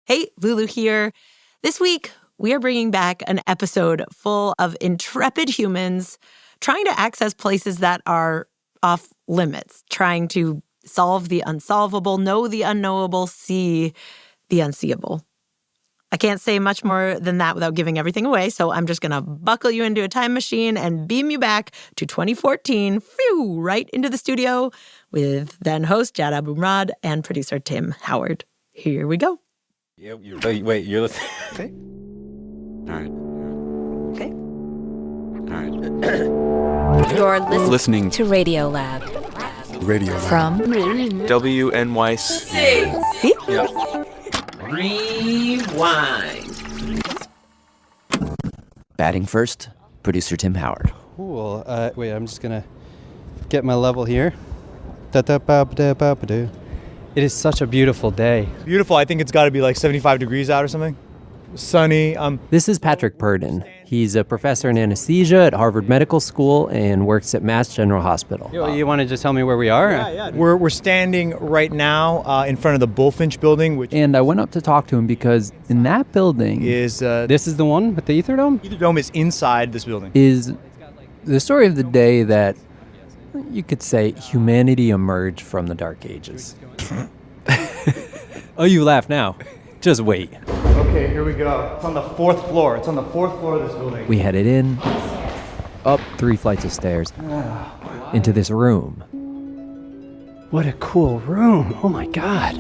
Hey, Lulu here. This week, we are bringing back an episode full of intrepid humans trying to access places that are off limits, trying to solve the unsolvable, know the unknowable, see the unseeable. I can't say much more than that without giving everything away, so I'm just going to buckle you into a time machine and beam you back to 2014, right into the studio with then host Jad Abumrad and producer Tim Howard. Here we go. Yeah, wait, you're listening? Okay. All right. Okay. All right. You're listening to Radiolab. Radiolab. From WNYC. See? Yeah. Rewind. Batting first, producer Tim Howard. Cool. Wait, I'm just going to get my level here. Da-da-ba-ba-da-ba-ba-do. It is such a beautiful day. Beautiful. I think it's got to be like 75 degrees out or something. Sunny. This is Patrick Purdon. He's a professor in anesthesia at Harvard Medical School and works at Mass General Hospital. You want to just tell me where we are? Yeah. We're standing right now in front of the Bullfinch building. And I went up to talk to him because in that building... This is the one with the etherdome? Etherdome is inside this building. Is the story of the day that you could say humanity emerged from the Dark Ages. Oh, you laugh now. Just wait. Okay, here we go. It's on the fourth floor. It's on the fourth floor of this building. We headed in, up 3 flights of stairs, into this room. What a cool room. Oh, my God.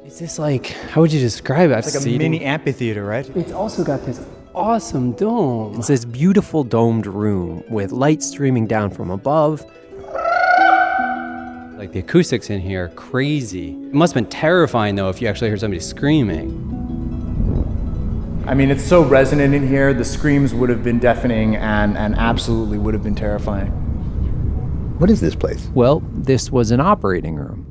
Is this like, how would you describe it? It's like a mini amphitheater, right? It's also got this awesome dome. It's this beautiful domed room with light streaming down from above. Like the acoustics in here are crazy. It must have been terrifying, though, if you actually heard somebody screaming. I mean, it's so resonant in here. The screams would have been deafening and absolutely would have been terrifying. What is this place? Well, this was an operating room.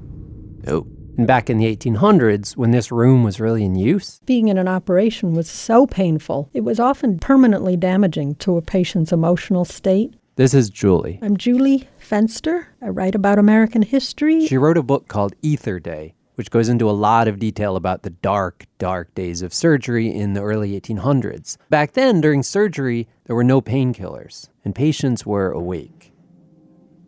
Oh. And back in the 1800s, when this room was really in use, being in an operation was so painful. It was often permanently damaging to a patient's emotional state. This is Julie. I'm Julie Fenster. I write about American history. She wrote a book called Ether Day, which goes into a lot of detail about the dark, dark days of surgery in the early 1800s. Back then, during surgery, there were no painkillers, and patients were awake.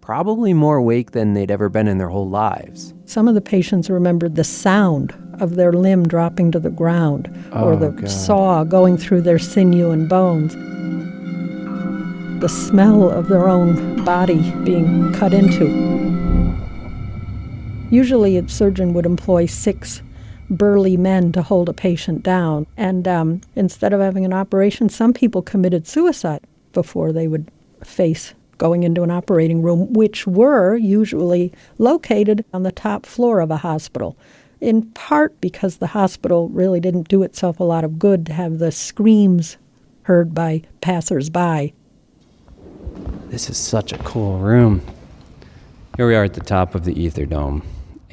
Probably more awake than they'd ever been in their whole lives. Some of the patients remembered the sound of their limb dropping to the ground, or the saw going through their sinew and bones. The smell of their own body being cut into. Usually a surgeon would employ 6 burly men to hold a patient down. And instead of having an operation, some people committed suicide before they would face going into an operating room, which were usually located on the top floor of a hospital, in part because the hospital really didn't do itself a lot of good to have the screams heard by passersby. This is such a cool room. Here we are at the top of the etherdome.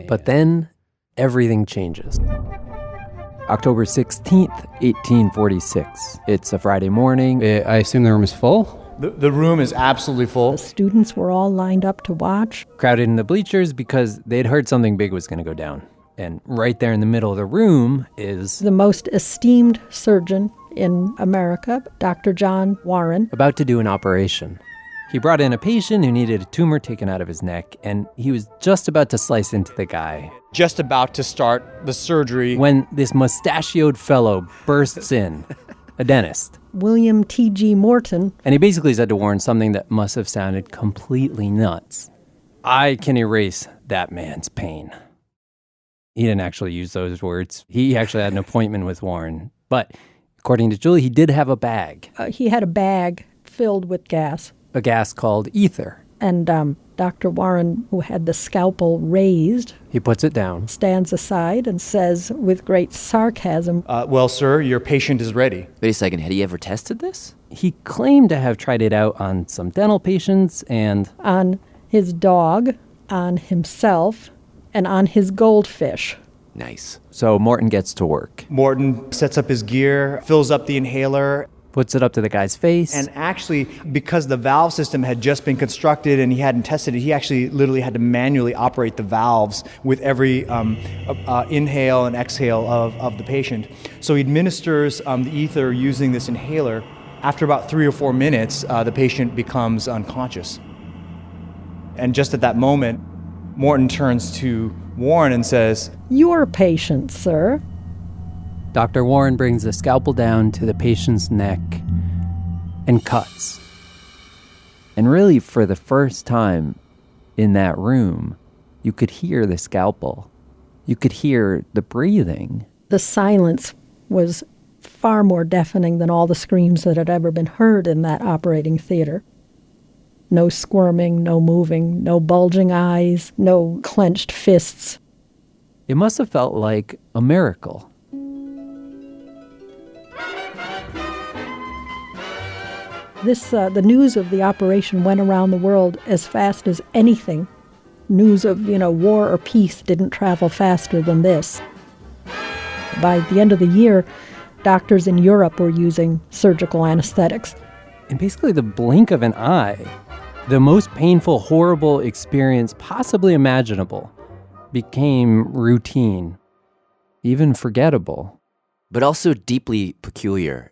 But then, everything changes. October 16th, 1846. It's a Friday morning. I assume the room is full? The room is absolutely full. The students were all lined up to watch. Crowded in the bleachers because they'd heard something big was going to go down. And right there in the middle of the room is... the most esteemed surgeon in America, Dr. John Warren. About to do an operation. He brought in a patient who needed a tumor taken out of his neck, and he was just about to slice into the guy. Just about to start the surgery. When this mustachioed fellow bursts in, a dentist. William T.G. Morton. And he basically said to Warren something that must have sounded completely nuts. I can erase that man's pain. He didn't actually use those words. He actually had an appointment with Warren. But according to Julie, he did have a bag. He had a bag filled with gas. A gas called ether. And Dr. Warren, who had the scalpel raised, he puts it down, stands aside and says with great sarcasm, well, sir, your patient is ready. Wait a second, had he ever tested this? He claimed to have tried it out on some dental patients and... on his dog, on himself, and on his goldfish. Nice. So Morton gets to work. Morton sets up his gear, fills up the inhaler. puts it up to the guy's face. And actually, because the valve system had just been constructed and he hadn't tested it, he actually literally had to manually operate the valves with every inhale and exhale of the patient. So he administers the ether using this inhaler. After about 3 or 4 minutes, the patient becomes unconscious. And just at that moment, Morton turns to Warren and says, "Your patient, sir." Dr. Warren brings the scalpel down to the patient's neck and cuts. And really, for the first time in that room, you could hear the scalpel. You could hear the breathing. The silence was far more deafening than all the screams that had ever been heard in that operating theater. No squirming, no moving, no bulging eyes, no clenched fists. It must have felt like a miracle. The news of the operation went around the world as fast as anything. News of, war or peace didn't travel faster than this. By the end of the year, doctors in Europe were using surgical anesthetics. In basically the blink of an eye, the most painful, horrible experience possibly imaginable became routine, even forgettable. But also deeply peculiar,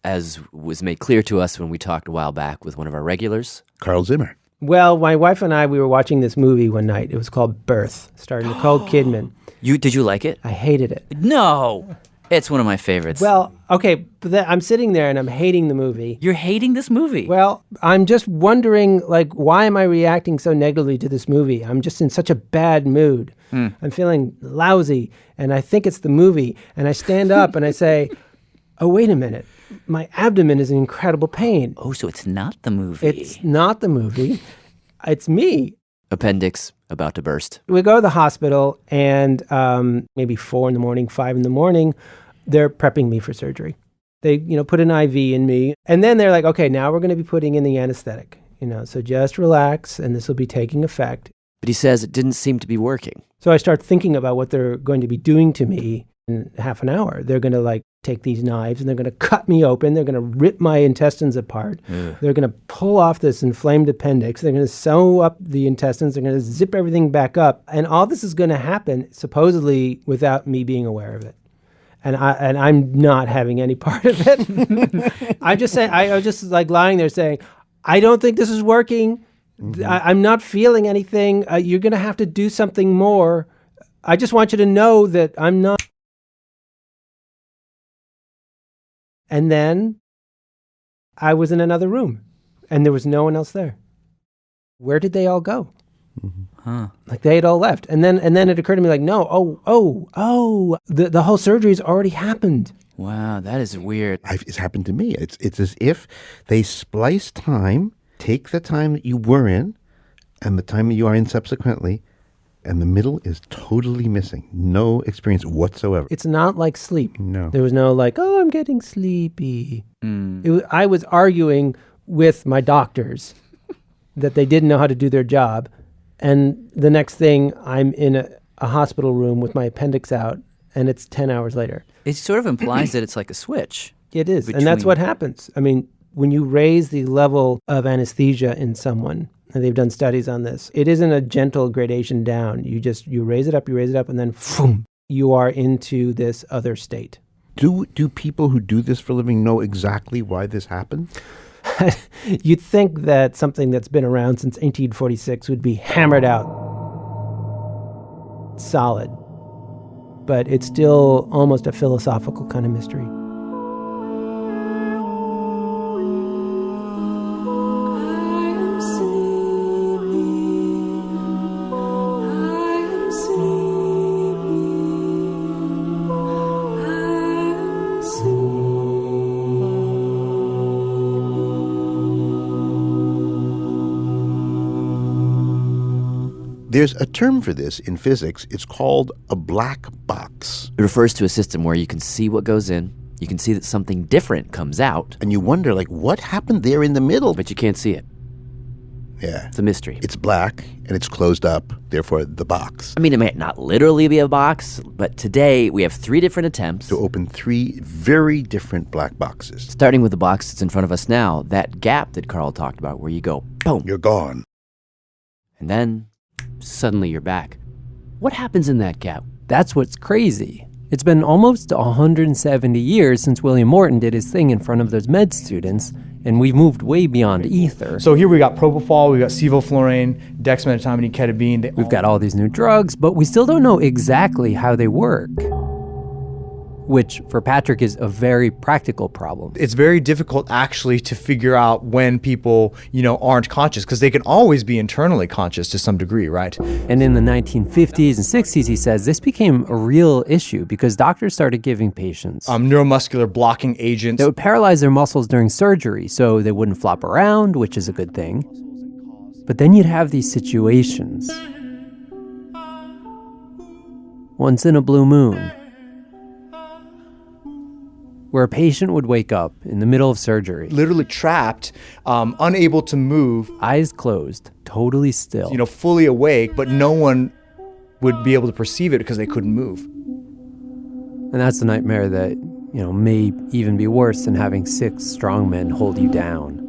as was made clear to us when we talked a while back with one of our regulars. Carl Zimmer. Well, my wife and I, we were watching this movie one night. It was called Birth, starring Nicole Kidman. Did you like it? I hated it. No! It's one of my favorites. Well, okay, but I'm sitting there and I'm hating the movie. You're hating this movie? Well, I'm just wondering, why am I reacting so negatively to this movie? I'm just in such a bad mood. I'm feeling lousy, and I think it's the movie. And I stand up and I say, oh, wait a minute. My abdomen is in incredible pain. Oh, so it's not the movie. It's not the movie. It's me. Appendix about to burst. We go to the hospital, and maybe 4 in the morning, 5 in the morning, they're prepping me for surgery. They, put an IV in me, and then they're like, okay, now we're going to be putting in the anesthetic. So just relax, and this will be taking effect. But he says it didn't seem to be working. So I start thinking about what they're going to be doing to me in half an hour. They're going to take these knives and they're going to cut me open. They're going to rip my intestines apart. They're going to pull off this inflamed appendix. They're going to sew up the intestines. They're going to zip everything back up. And all this is going to happen supposedly without me being aware of it. And I'm not having any part of it. I'm just saying, I was just lying there saying, I don't think this is working. I'm not feeling anything. You're going to have to do something more. I just want you to know that I'm not. And then I was in another room and there was no one else there. Where did they all go? They had all left. And then it occurred to me no, the whole surgery's already happened. Wow, that is weird. It's happened to me. It's as if they splice time, take the time that you were in and the time that you are in subsequently, and the middle is totally missing. No experience whatsoever. It's not like sleep. No. There was no I'm getting sleepy. I was arguing with my doctors that they didn't know how to do their job. And the next thing, I'm in a hospital room with my appendix out, and it's 10 hours later. It sort of implies that it's like a switch. It is. And that's what happens. I mean, when you raise the level of anesthesia in someone, and they've done studies on this, it isn't a gentle gradation down. You raise it up, and then boom, you are into this other state. Do people who do this for a living know exactly why this happened? You'd think that something that's been around since 1846 would be hammered out solid, but it's still almost a philosophical kind of mystery. There's a term for this in physics. It's called a black box. It refers to a system where you can see what goes in, you can see that something different comes out. And you wonder, what happened there in the middle? But you can't see it. Yeah. It's a mystery. It's black and it's closed up, therefore the box. I mean, it might not literally be a box, but today we have 3 different attempts To open 3 very different black boxes. starting with the box that's in front of us now, that gap that Carl talked about where you go, boom, You're gone. and then suddenly you're back. What happens in that gap? That's what's crazy. It's been almost 170 years since William Morton did his thing in front of those med students, and we've moved way beyond ether. So here we got propofol, we got sevoflurane, dexmedetomidine, ketamine. We've got all these new drugs, but we still don't know exactly how they work, which for Patrick is a very practical problem. It's very difficult actually to figure out when people, aren't conscious, because they can always be internally conscious to some degree, right? And in the 1950s and 60s, he says, this became a real issue because doctors started giving patients Neuromuscular blocking agents. that would paralyze their muscles during surgery so they wouldn't flop around, which is a good thing. But then you'd have these situations. Once in a blue moon, where a patient would wake up in the middle of surgery, Literally trapped, unable to move, eyes closed, totally still. fully awake, but no one would be able to perceive it because they couldn't move. And that's a nightmare that, may even be worse than having 6 strong men hold you down.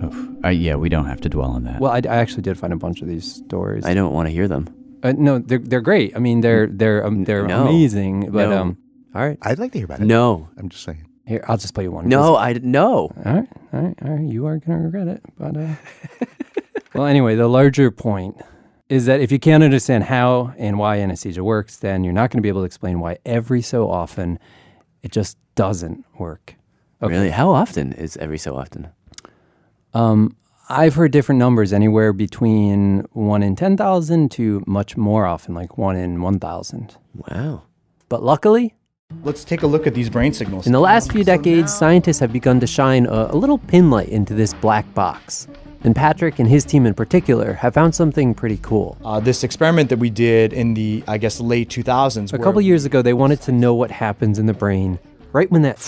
Oof. Yeah, we don't have to dwell on that. Well, I actually did find a bunch of these stories. I don't want to hear them. No, they're great. I mean, they're No. amazing. But No. all right, I'd like to hear about it. No. I'm just saying. here I'll just play you one. No, no. All right. You are gonna regret it. But well, anyway, the larger point is that if you can't understand how and why anesthesia works, then you're not going to be able to explain why every so often it just doesn't work. Okay. Really? How often is every so often? I've heard different numbers, anywhere between 1 in 10,000 to much more often, like 1 in 1,000. Wow. But luckily, Let's take a look at these brain signals. in the last few decades, scientists have begun to shine a little pin light into this black box. And Patrick and his team in particular have found something pretty cool. This experiment that we did in the, late 2000s. A couple years ago, they wanted to know what happens in the brain right when that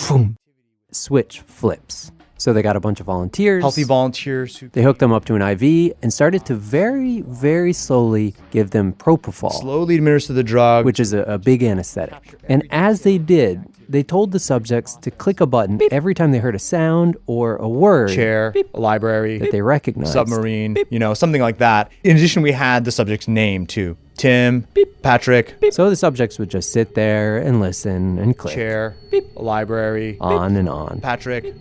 switch flips. So they got a bunch of volunteers. Healthy volunteers. They hooked them up to an IV and started to very, very slowly give them propofol, Slowly administer the drug. which is a big anesthetic. And as they did, they told the subjects to click a button every time they heard a sound or a word chair, library, that they recognized. submarine, something like that. In addition, we had the subject's name too. Tim, Patrick, So the subjects would just sit there and listen and click. chair, library, On and on. Patrick,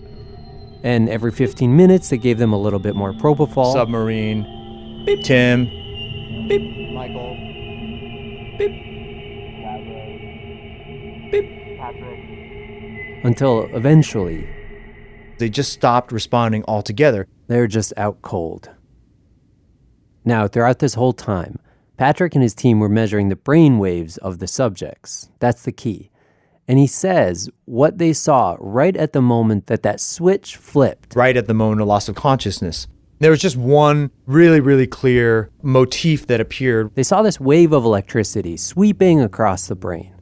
And every 15 minutes, they gave them a little bit more propofol. submarine, Tim, Michael, until eventually, they just stopped responding altogether. they're just out cold. Now, throughout this whole time, Patrick and his team were measuring the brain waves of the subjects. That's the key. And he says what they saw right at the moment that switch flipped. Right at the moment of loss of consciousness. There was just one really, really clear motif that appeared. They saw this wave of electricity sweeping across the brain.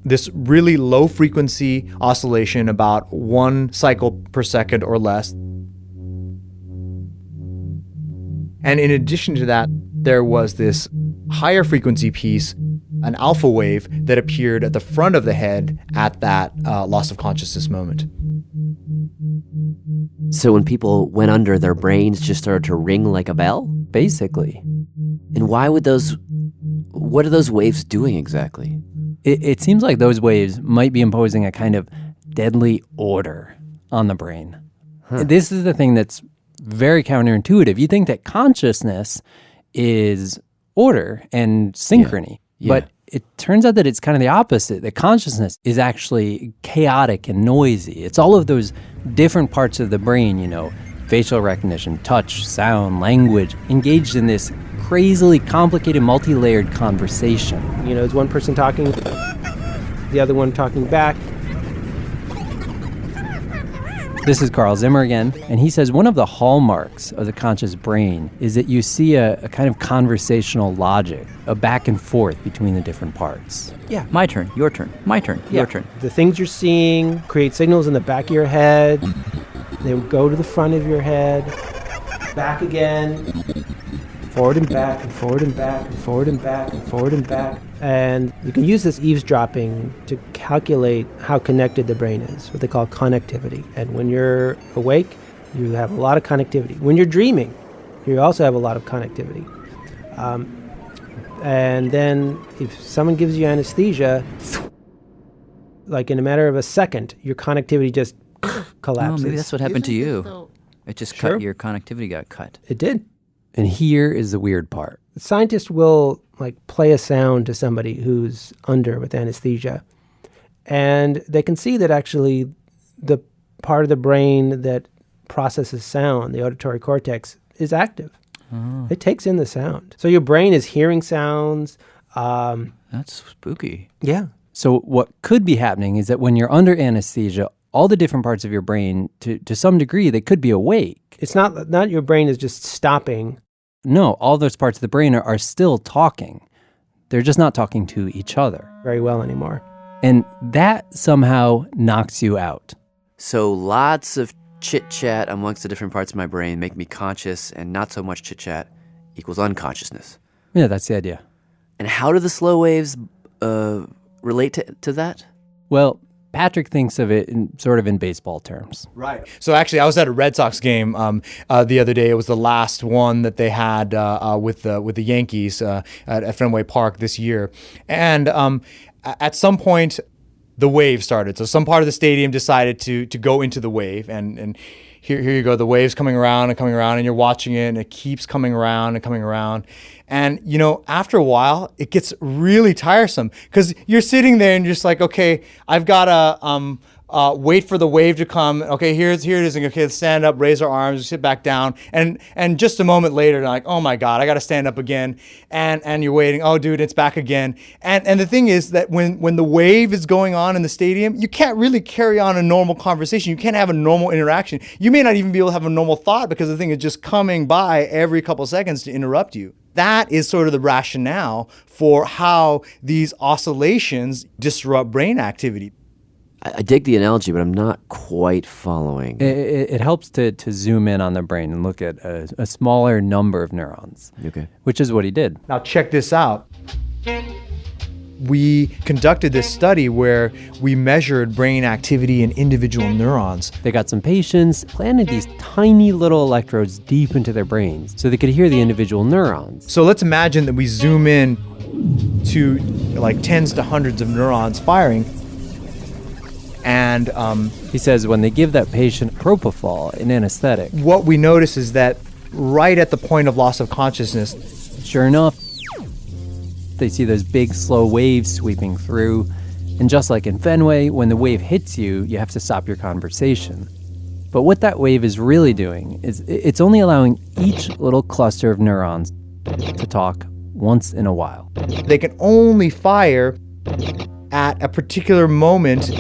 This really low frequency oscillation, about 1 cycle per second or less. And in addition to that, there was this higher frequency piece, an alpha wave, that appeared at the front of the head at that loss of consciousness moment. So when people went under, their brains just started to ring like a bell? Basically. And what are those waves doing exactly? It seems like those waves might be imposing a kind of deadly order on the brain. This is the thing that's very counterintuitive. You think that consciousness is order and synchrony, Yeah. but it turns out that it's kind of the opposite, that consciousness is actually chaotic and noisy. It's all of those different parts of the brain, facial recognition, touch, sound, language, engaged in this crazily complicated, multi-layered conversation. It's one person talking, the other one talking back. This is Carl Zimmer again, and he says one of the hallmarks of the conscious brain is that you see a kind of conversational logic, a back and forth between the different parts. Yeah, my turn, your turn, my turn, your turn. The things you're seeing create signals in the back of your head. They go to the front of your head. back again, forward and back, and forward and back, and forward and back, and forward and back. And you can use this eavesdropping to calculate how connected the brain is, what they call connectivity. And when you're awake, you have a lot of connectivity. When you're dreaming, you also have a lot of connectivity. And then if someone gives you anesthesia, like in a matter of a second, your connectivity just collapses. Oh, maybe that's what happened to you. It just cut, your connectivity got cut. It did. And here is the weird part. Scientists will play a sound to somebody who's under with anesthesia. And they can see that actually the part of the brain that processes sound, the auditory cortex, is active. Oh. It takes in the sound. So your brain is hearing sounds. That's spooky. Yeah. So what could be happening is that when you're under anesthesia, all the different parts of your brain, to some degree, they could be awake. It's not your brain is just stopping. No, all those parts of the brain are still talking. They're just not talking to each other very well anymore. And that somehow knocks you out. So lots of chit-chat amongst the different parts of my brain make me conscious, and not so much chit-chat equals unconsciousness. Yeah, that's the idea. And how do the slow waves relate to that? Well, Patrick thinks of it in baseball terms. Right. So actually, I was at a Red Sox game the other day. It was the last one that they had with the Yankees at Fenway Park this year. And at some point, the wave started. So some part of the stadium decided to go into the wave. And here you go. The wave's coming around, and you're watching it, and it keeps coming around and coming around. And, after a while, it gets really tiresome because you're sitting there and you're just like, okay, I've got to wait for the wave to come. Okay, here it is. And okay, let's stand up, raise our arms, sit back down. And just a moment later, you're like, oh my God, I got to stand up again. And you're waiting. Oh, dude, it's back again. And the thing is that when the wave is going on in the stadium, you can't really carry on a normal conversation. You can't have a normal interaction. You may not even be able to have a normal thought because the thing is just coming by every couple seconds to interrupt you. That is sort of the rationale for how these oscillations disrupt brain activity. I dig the analogy, but I'm not quite following. It helps to zoom in on the brain and look at a smaller number of neurons, okay, which is what he did. Now check this out. We conducted this study where we measured brain activity in individual neurons. They got some patients, planted these tiny little electrodes deep into their brains so they could hear the individual neurons. So let's imagine that we zoom in to tens to hundreds of neurons firing. And he says when they give that patient propofol, an anesthetic, what we notice is that right at the point of loss of consciousness, sure enough, they see those big slow waves sweeping through. And just like in Fenway, when the wave hits you, you have to stop your conversation. But what that wave is really doing is it's only allowing each little cluster of neurons to talk once in a while. They can only fire at a particular moment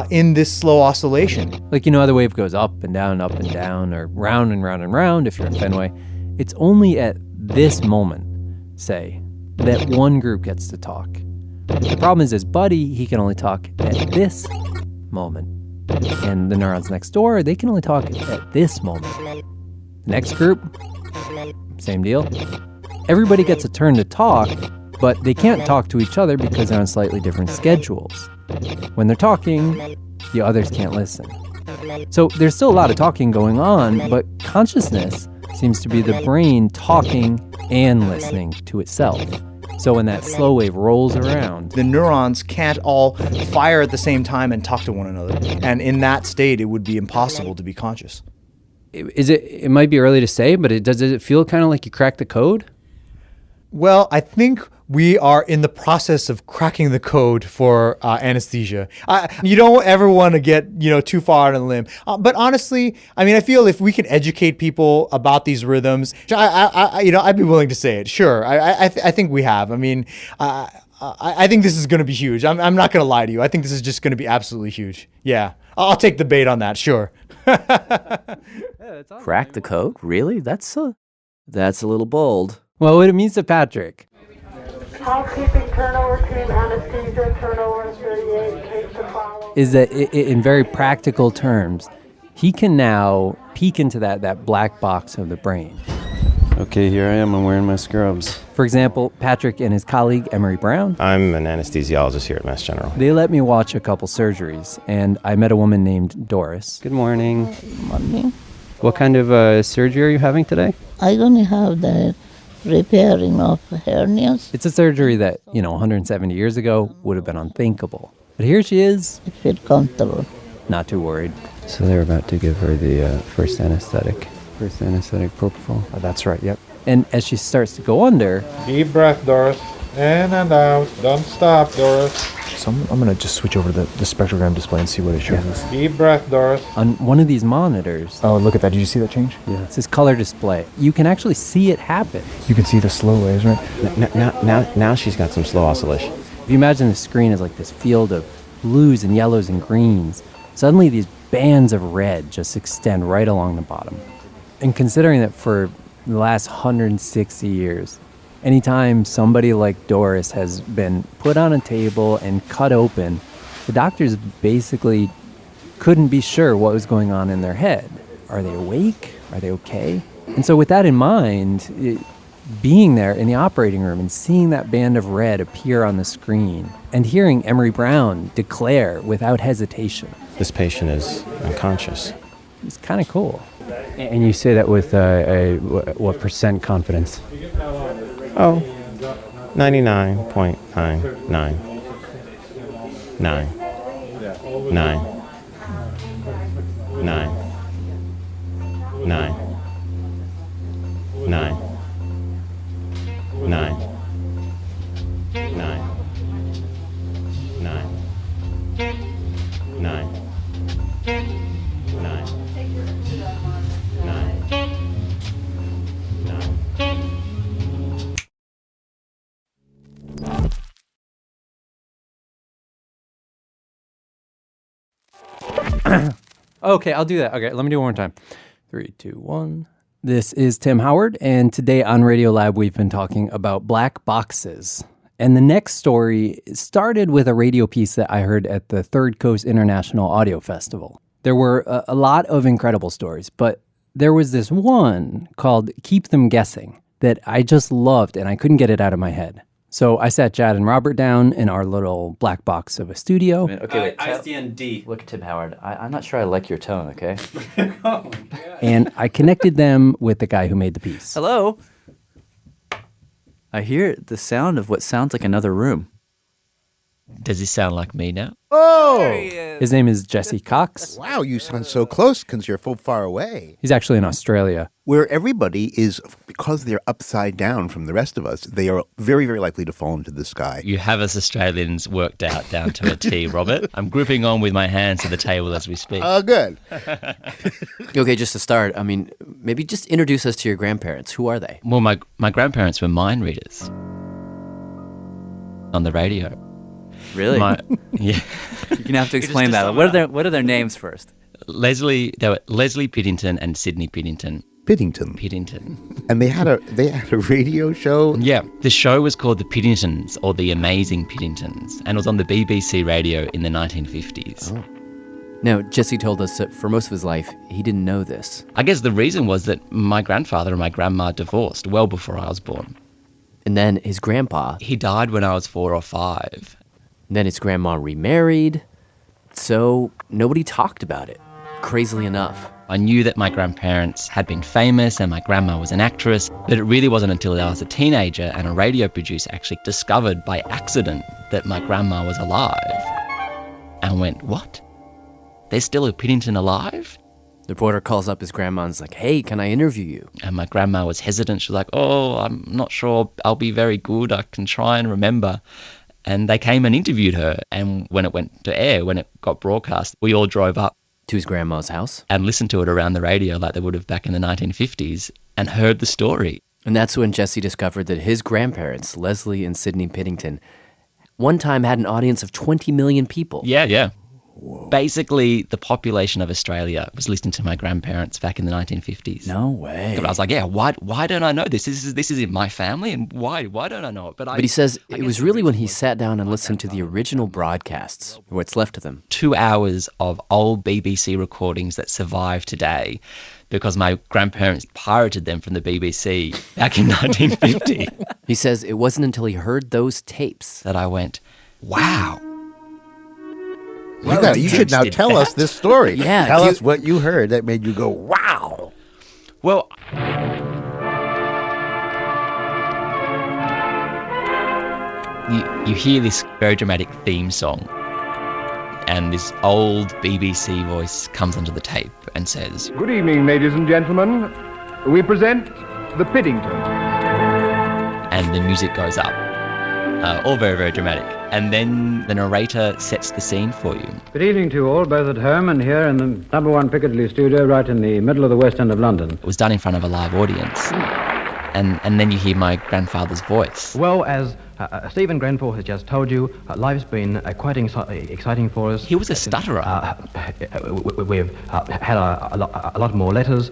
in this slow oscillation. Like, how the wave goes up and down, or round and round and round if you're in Fenway. It's only at this moment, say, that one group gets to talk. The problem is his buddy, he can only talk at this moment. And the neurons next door, they can only talk at this moment. The next group, same deal. Everybody gets a turn to talk, but they can't talk to each other because they're on slightly different schedules. When they're talking, the others can't listen. So there's still a lot of talking going on, but consciousness seems to be the brain talking and listening to itself. So when that slow wave rolls around, the neurons can't all fire at the same time and talk to one another. And in that state, it would be impossible to be conscious. It might be early to say, but does it feel kind of like you cracked the code? Well, I think we are in the process of cracking the code for anesthesia. You don't ever want to get too far on a limb. But honestly, I feel if we can educate people about these rhythms, I'd be willing to say it. Sure, I think we have. I think this is going to be huge. I'm not going to lie to you. I think this is just going to be absolutely huge. Yeah, I'll take the bait on that. Sure. Crack the code? Really? That's a little bold. Well, what it means to Patrick. Housekeeping turnover team, anesthesia turnover 38, case to follow. Is that in very practical terms, He can now peek into that black box of the brain. Okay, here I am. I'm wearing my scrubs. For example, Patrick and his colleague, Emery Brown. I'm an anesthesiologist here at Mass General. They let me watch a couple surgeries, and I met a woman named Doris. Good morning. Good morning. What kind of surgery are you having today? I'm going to have the repairing of hernias. It's a surgery that, 170 years ago would have been unthinkable. But here she is. I feel comfortable. Not too worried. So they're about to give her the first anesthetic. First anesthetic propofol. Oh, that's right, yep. And as she starts to go under... Deep breath, Doris. In and out. Don't stop, Doris. So I'm going to just switch over to the spectrogram display and see what it shows us. Deep breath, Doris. On one of these monitors... Oh, look at that. Did you see that change? Yeah. It's this color display. You can actually see it happen. You can see the slow waves, right? Now she's got some slow oscillation. If you imagine the screen as like this field of blues and yellows and greens, suddenly these bands of red just extend right along the bottom. And considering that for the last 160 years, anytime somebody like Doris has been put on a table and cut open, the doctors basically couldn't be sure what was going on in their head. Are they awake? Are they okay? And so with that in mind, being there in the operating room and seeing that band of red appear on the screen and hearing Emery Brown declare without hesitation, this patient is unconscious. It's kind of cool. And you say that with what percent confidence? Oh, 99.999. Okay, I'll do that. Okay, let me do it one more time. 3, 2, 1. This is Tim Howard, and today on Radiolab, we've been talking about black boxes. And the next story started with a radio piece that I heard at the Third Coast International Audio Festival. There were a lot of incredible stories, but there was this one called Keep Them Guessing that I just loved, and I couldn't get it out of my head. So I sat Chad and Robert down in our little black box of a studio. Okay, wait. ISDN-D. Look, Tim Howard, I'm not sure I like your tone, okay? And I connected them with the guy who made the piece. Hello? I hear the sound of what sounds like another room. Does this sound like me now? Oh! His name is Jesse Cox. Wow, you sound so close because you're so far away. He's actually in Australia. Where everybody is, because they're upside down from the rest of us, they are very, very likely to fall into the sky. You have us Australians worked out down to a T, Robert. I'm gripping on with my hands to the table as we speak. Oh, good. Okay, just to start, maybe just introduce us to your grandparents. Who are they? Well, my grandparents were mind readers on the radio. Really? Yeah. You're going to have to explain that. What are their names first? Leslie Pittington and Sydney Pittington. Pittington. And they had a radio show? Yeah. The show was called The Pittingtons, or The Amazing Pittingtons, and it was on the BBC radio in the 1950s. Oh. Now, Jesse told us that for most of his life, he didn't know this. I guess the reason was that my grandfather and my grandma divorced well before I was born. And then his grandpa... He died when I was 4 or 5. And then his grandma remarried, so nobody talked about it, crazily enough. I knew that my grandparents had been famous and my grandma was an actress, but it really wasn't until I was a teenager and a radio producer actually discovered by accident that my grandma was alive. And went, what? There's still a Pittington alive? The reporter calls up his grandma and is like, hey, can I interview you? And my grandma was hesitant. She was like, oh, I'm not sure I'll be very good. I can try and remember. And they came and interviewed her. And when it went to air, when it got broadcast, we all drove up to his grandma's house and listened to it around the radio like they would have back in the 1950s and heard the story. And that's when Jesse discovered that his grandparents, Leslie and Sydney Pittington, one time had an audience of 20 million people. Yeah. Basically, the population of Australia was listening to my grandparents back in the 1950s. No way. But I was like, yeah, why don't I know this? This is in my family, and why don't I know it? But he says it was really when he sat down and listened to the original broadcasts, or what's left of them. 2 hours of old BBC recordings that survive today because my grandparents pirated them from the BBC back in 1950. He says it wasn't until he heard those tapes that I went, wow. You should now tell us this story. Yeah. Tell us what you heard that made you go, wow. Well, you hear this very dramatic theme song, and this old BBC voice comes onto the tape and says, "Good evening, ladies and gentlemen. We present the Pittingtons." And the music goes up. All very, very dramatic. And then the narrator sets the scene for you. Good evening to you all, both at home and here in the number 1 Piccadilly studio right in the middle of the West End of London. It was done in front of a live audience. And then you hear my grandfather's voice. Well, as Stephen Grenfell has just told you, life's been quite exciting for us. He was a stutterer. We've had a lot more letters.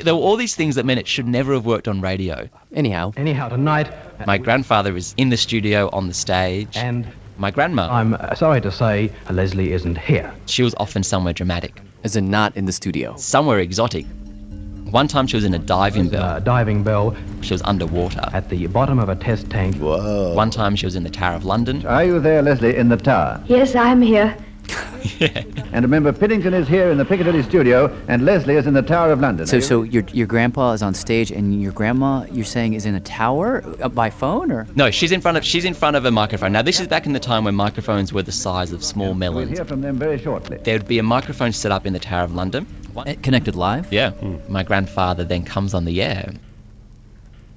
There were all these things that meant it should never have worked on radio. Anyhow, tonight... My grandfather is in the studio on the stage. And my grandma... I'm sorry to say Leslie isn't here. She was often somewhere dramatic. As in not in the studio. Somewhere exotic. One time she was in a diving bell. Diving bell. She was underwater. At the bottom of a test tank. Whoa. One time she was in the Tower of London. Are you there, Leslie, in the tower? Yes, I'm here. Yeah. And remember, Pittington is here in the Piccadilly studio, and Leslie is in the Tower of London. So your grandpa is on stage, and your grandma, you're saying, is in a tower by phone, or? No, she's in front of a microphone. Now, this is back in the time when microphones were the size of small melons. We'll hear from them very shortly. There would be a microphone set up in the Tower of London. Connected live? Yeah. My grandfather then comes on the air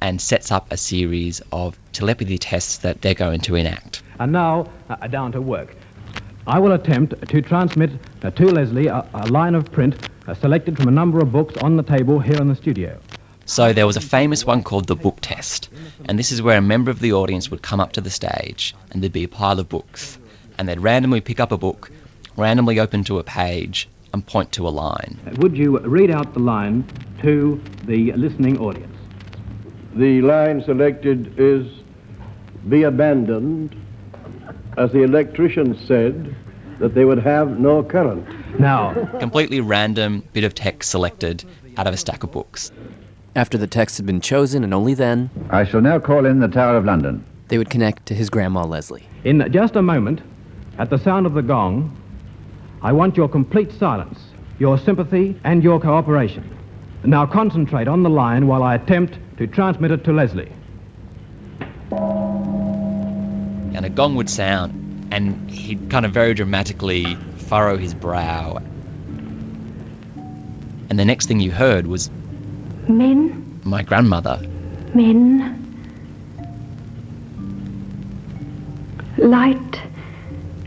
and sets up a series of telepathy tests that they're going to enact. And now, down to work. I will attempt to transmit to Leslie a line of print selected from a number of books on the table here in the studio. So there was a famous one called the book test, and this is where a member of the audience would come up to the stage and there'd be a pile of books, and they'd randomly pick up a book, randomly open to a page, and point to a line. Would you read out the line to the listening audience? The line selected is, "Be abandoned, as the electricians said that they would have no current." Now, completely random bit of text selected out of a stack of books. After the text had been chosen, and only then, I shall now call in the Tower of London. They would connect to his grandma Leslie. In just a moment, at the sound of the gong, I want your complete silence, your sympathy, and your cooperation. Now concentrate on the line while I attempt to transmit it to Leslie. And a gong would sound, and he'd kind of very dramatically furrow his brow. And the next thing you heard was... Men. My grandmother. Men. Light.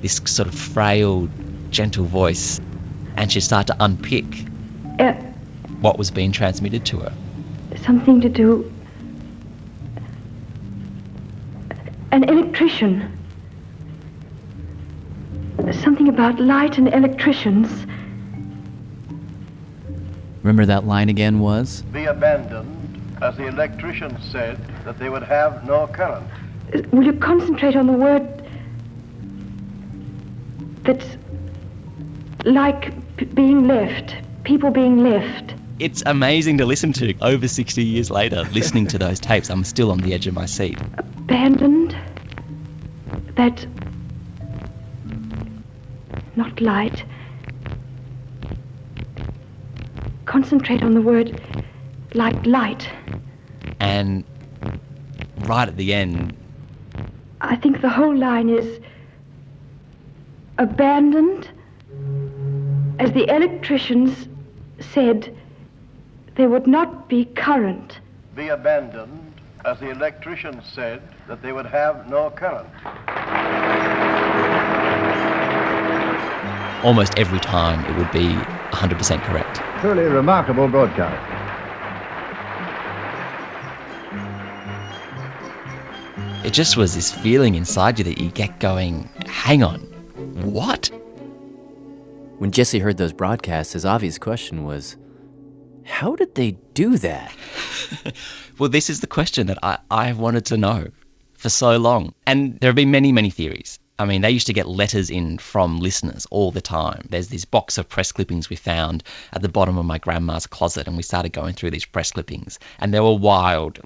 This sort of frail, gentle voice. And she'd start to unpick what was being transmitted to her. Something to do... An electrician. Something about light and electricians. Remember that line again was? Be abandoned, as the electricians said that they would have no current. Will you concentrate on the word that's like being left, people being left? It's amazing to listen to over 60 years later, listening to those tapes. I'm still on the edge of my seat. Abandoned, that, not light. Concentrate on the word like light. And right at the end, I think the whole line is abandoned, as the electricians said there would not be current. Be abandoned, as the electricians said that they would have no current. Almost every time it would be 100% correct. Truly remarkable broadcast. It just was this feeling inside you that you get going, hang on, what? When Jesse heard those broadcasts, his obvious question was, how did they do that? Well, this is the question that I wanted to know for so long. And there have been many, many theories. I mean, they used to get letters in from listeners all the time. There's this box of press clippings we found at the bottom of my grandma's closet, and we started going through these press clippings. And there were wild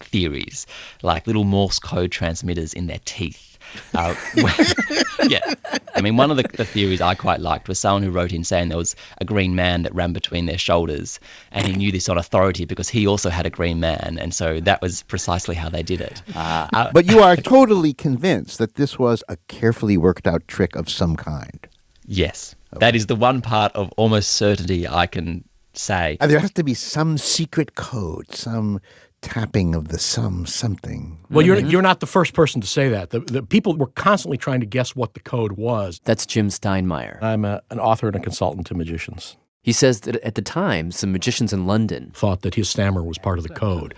theories, like little Morse code transmitters in their teeth. Yeah. I mean, one of the theories I quite liked was someone who wrote in saying there was a green man that ran between their shoulders, and he knew this on authority because he also had a green man, and so that was precisely how they did it. But you are totally convinced that this was a carefully worked out trick of some kind? Yes. Okay. That is the one part of almost certainty I can say. There has to be some secret code, some tapping of the something. Well, you're not the first person to say that. The people were constantly trying to guess what the code was. That's Jim Steinmeier. I'm an author and a consultant to magicians. He says that at the time, some magicians in London thought that his stammer was part of the code.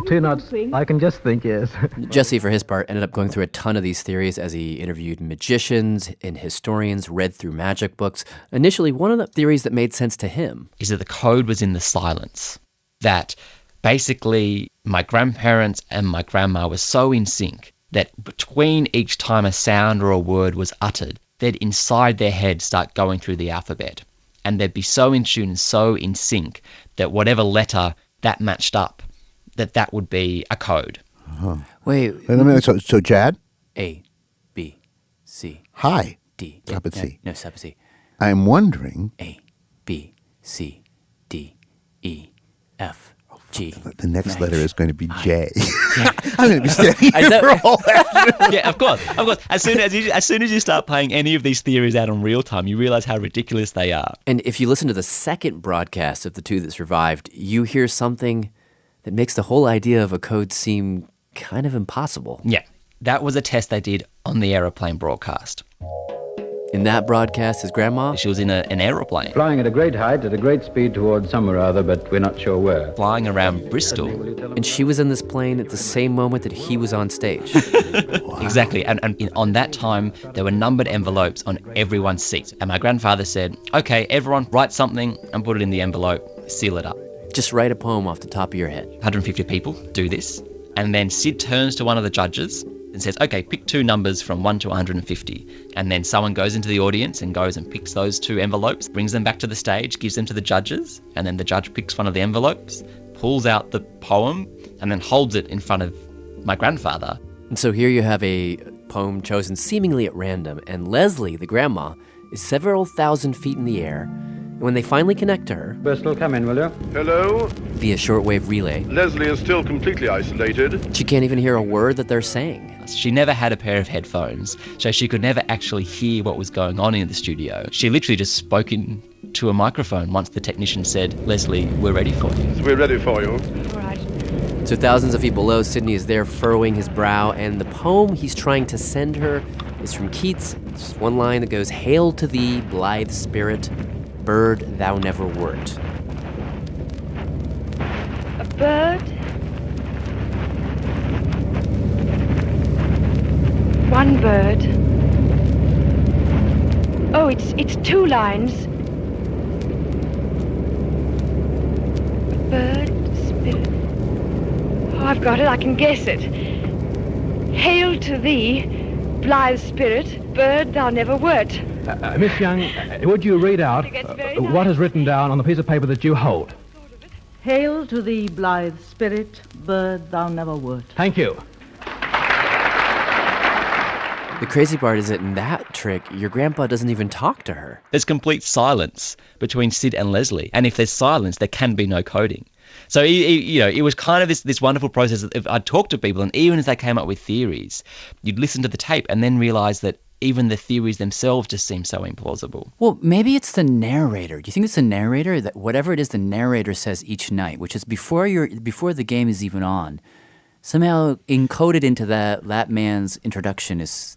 2 knots, I can just think, yes. Jesse, for his part, ended up going through a ton of these theories as he interviewed magicians and historians, read through magic books. Initially, one of the theories that made sense to him is that the code was in the silence, that basically my grandparents and my grandma were so in sync that between each time a sound or a word was uttered, they'd inside their head start going through the alphabet, and they'd be so in tune and so in sync that whatever letter that matched up, that would be a code. Uh-huh. Wait a minute. So Jad? A, B, C. Hi. D. Stop at C. No, stop at C. I'm wondering. A, B, C, D, E, F, G. The next letter is going to be J. I'm going to be standing here that, for all that. Yeah, of course. As soon as you start playing any of these theories out in real time, you realize how ridiculous they are. And if you listen to the second broadcast of the two that survived, you hear something that makes the whole idea of a code seem kind of impossible. Yeah, that was a test they did on the aeroplane broadcast. In that broadcast, his grandma? She was in an aeroplane. Flying at a great height, at a great speed towards somewhere or other, but we're not sure where. Flying around Bristol. And she was in this plane at the same moment that he was on stage. Wow. Exactly. And on that time, there were numbered envelopes on everyone's seat. And my grandfather said, okay, everyone write something and put it in the envelope, seal it up. Just write a poem off the top of your head. 150 people do this. And then Sid turns to one of the judges and says, okay, pick 2 numbers from 1 to 150. And then someone goes into the audience and goes and picks those 2 envelopes, brings them back to the stage, gives them to the judges, and then the judge picks one of the envelopes, pulls out the poem, and then holds it in front of my grandfather. And so here you have a poem chosen seemingly at random, and Leslie, the grandma, is several thousand feet in the air. And when they finally connect to her... Bristol, come in, will you? Hello? Via shortwave relay. Leslie is still completely isolated. She can't even hear a word that they're saying. She never had a pair of headphones, so she could never actually hear what was going on in the studio. She literally just spoke into a microphone once the technician said, Leslie, we're ready for you. We're ready for you. All right. So thousands of feet below, Sidney is there furrowing his brow, and the poem he's trying to send her is from Keats. It's just one line that goes, Hail to thee, blithe spirit, bird thou never wert. A bird? One bird. Oh, it's 2 lines. A bird, spirit. Oh, I've got it. I can guess it. Hail to thee, blithe spirit, bird thou never wert. Miss Young, would you read out what is written down on the piece of paper that you hold? Hail to thee, blithe spirit, bird thou never wert. Thank you. The crazy part is that in that trick, your grandpa doesn't even talk to her. There's complete silence between Sid and Leslie. And if there's silence, there can be no coding. So, it was kind of this wonderful process. If I'd talk to people, and even as they came up with theories, you'd listen to the tape and then realize that even the theories themselves just seem so implausible. Well, maybe it's the narrator. Do you think it's the narrator, that whatever it is the narrator says each night, which is before the game is even on, somehow encoded into that man's introduction is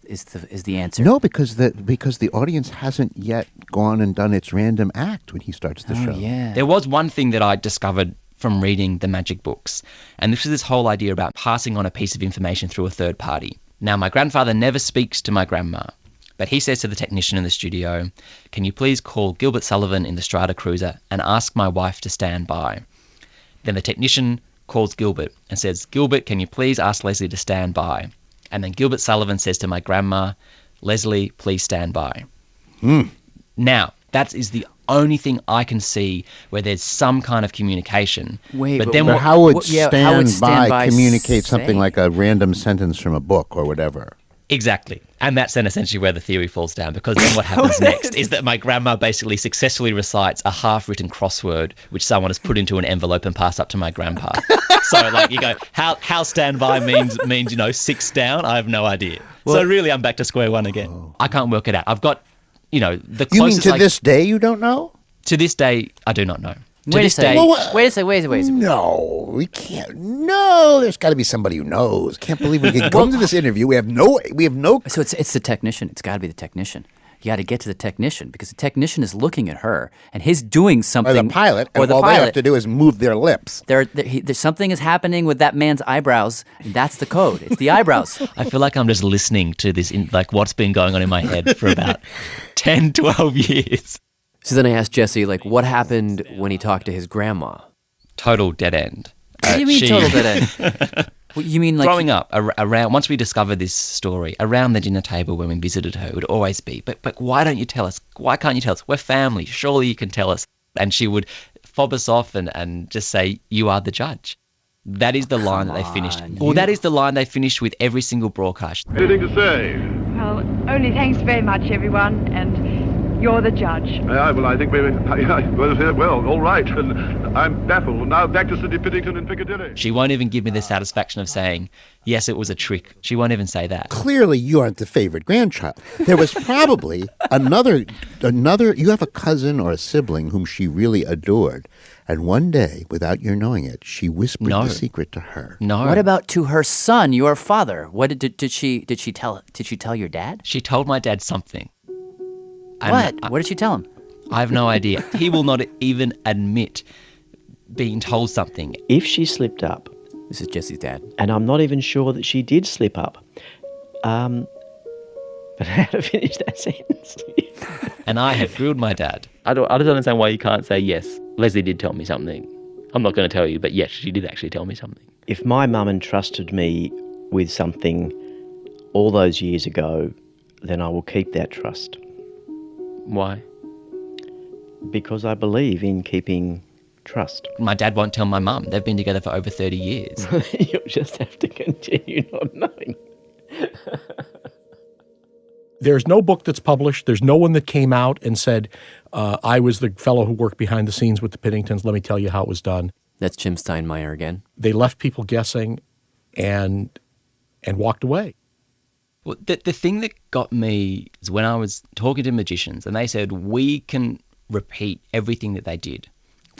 the answer? No, because the audience hasn't yet gone and done its random act when he starts the show. Yeah. There was one thing that I discovered from reading the magic books, and this is this whole idea about passing on a piece of information through a third party. Now, my grandfather never speaks to my grandma. But he says to the technician in the studio, "Can you please call Gilbert Sullivan in the Strata Cruiser and ask my wife to stand by?" Then the technician calls Gilbert and says, "Gilbert, can you please ask Leslie to stand by?" And then Gilbert Sullivan says to my grandma, "Leslie, please stand by." Now, that is the only thing I can see where there's some kind of communication. But how would stand by communicate something like a random sentence from a book or whatever? Exactly. And that's then essentially where the theory falls down, because then what happens next is that my grandma basically successfully recites a half-written crossword which someone has put into an envelope and passed up to my grandpa. So, like, you go, how stand by means, you know, 6 down? I have no idea. So really, I'm back to square one again. I can't work it out. I've got, you know, the closest... You mean to this day you don't know? To this day, I do not know. Wait a second. No, we can't. No, there's got to be somebody who knows. Can't believe we can come to this interview. We have no. So it's the technician. It's got to be the technician. You got to get to the technician because the technician is looking at her and he's doing something. Or the pilot. And all they have to do is move their lips. There's something is happening with that man's eyebrows. And that's the code. It's the eyebrows. I feel like I'm just listening to this, like what's been going on in my head for about 10, 12 years. So then I asked Jesse, like, what happened when he talked to his grandma? Total dead end. What do you mean total dead end? You mean like... Growing up, around, once we discovered this story, around the dinner table when we visited her, it would always be, but why don't you tell us? Why can't you tell us? We're family. Surely you can tell us. And she would fob us off and just say, "You are the judge." That is the line that they finished. Well, that is the line they finished with every single broadcast. Anything to say? Well, only thanks very much, everyone, and... You're the judge. Well, I think well, all right. I'm baffled. Now back to Sidney Pittington in Piccadilly. She won't even give me the satisfaction of saying, "Yes, it was a trick." She won't even say that. Clearly, you aren't the favorite grandchild. There was probably another. You have a cousin or a sibling whom she really adored, and one day, without your knowing it, she whispered the secret to her. No. What about to her son, your father? What did she tell? Did she tell your dad? She told my dad something. What did she tell him? I have no idea. He will not even admit being told something. If she slipped up... This is Jesse's dad. And I'm not even sure that she did slip up. But how to finish that sentence? And I had grilled my dad. I just understand why you can't say, yes, Leslie did tell me something. I'm not going to tell you, but yes, she did actually tell me something. If my mum entrusted me with something all those years ago, then I will keep that trust. Why? Because I believe in keeping trust. My dad won't tell my mum. They've been together for over 30 years. You'll just have to continue not knowing. There's no book that's published. There's no one that came out and said, I was the fellow who worked behind the scenes with the Pittingtons. Let me tell you how it was done. That's Jim Steinmeier again. They left people guessing and walked away. Well, the thing that got me is when I was talking to magicians and they said, we can repeat everything that they did.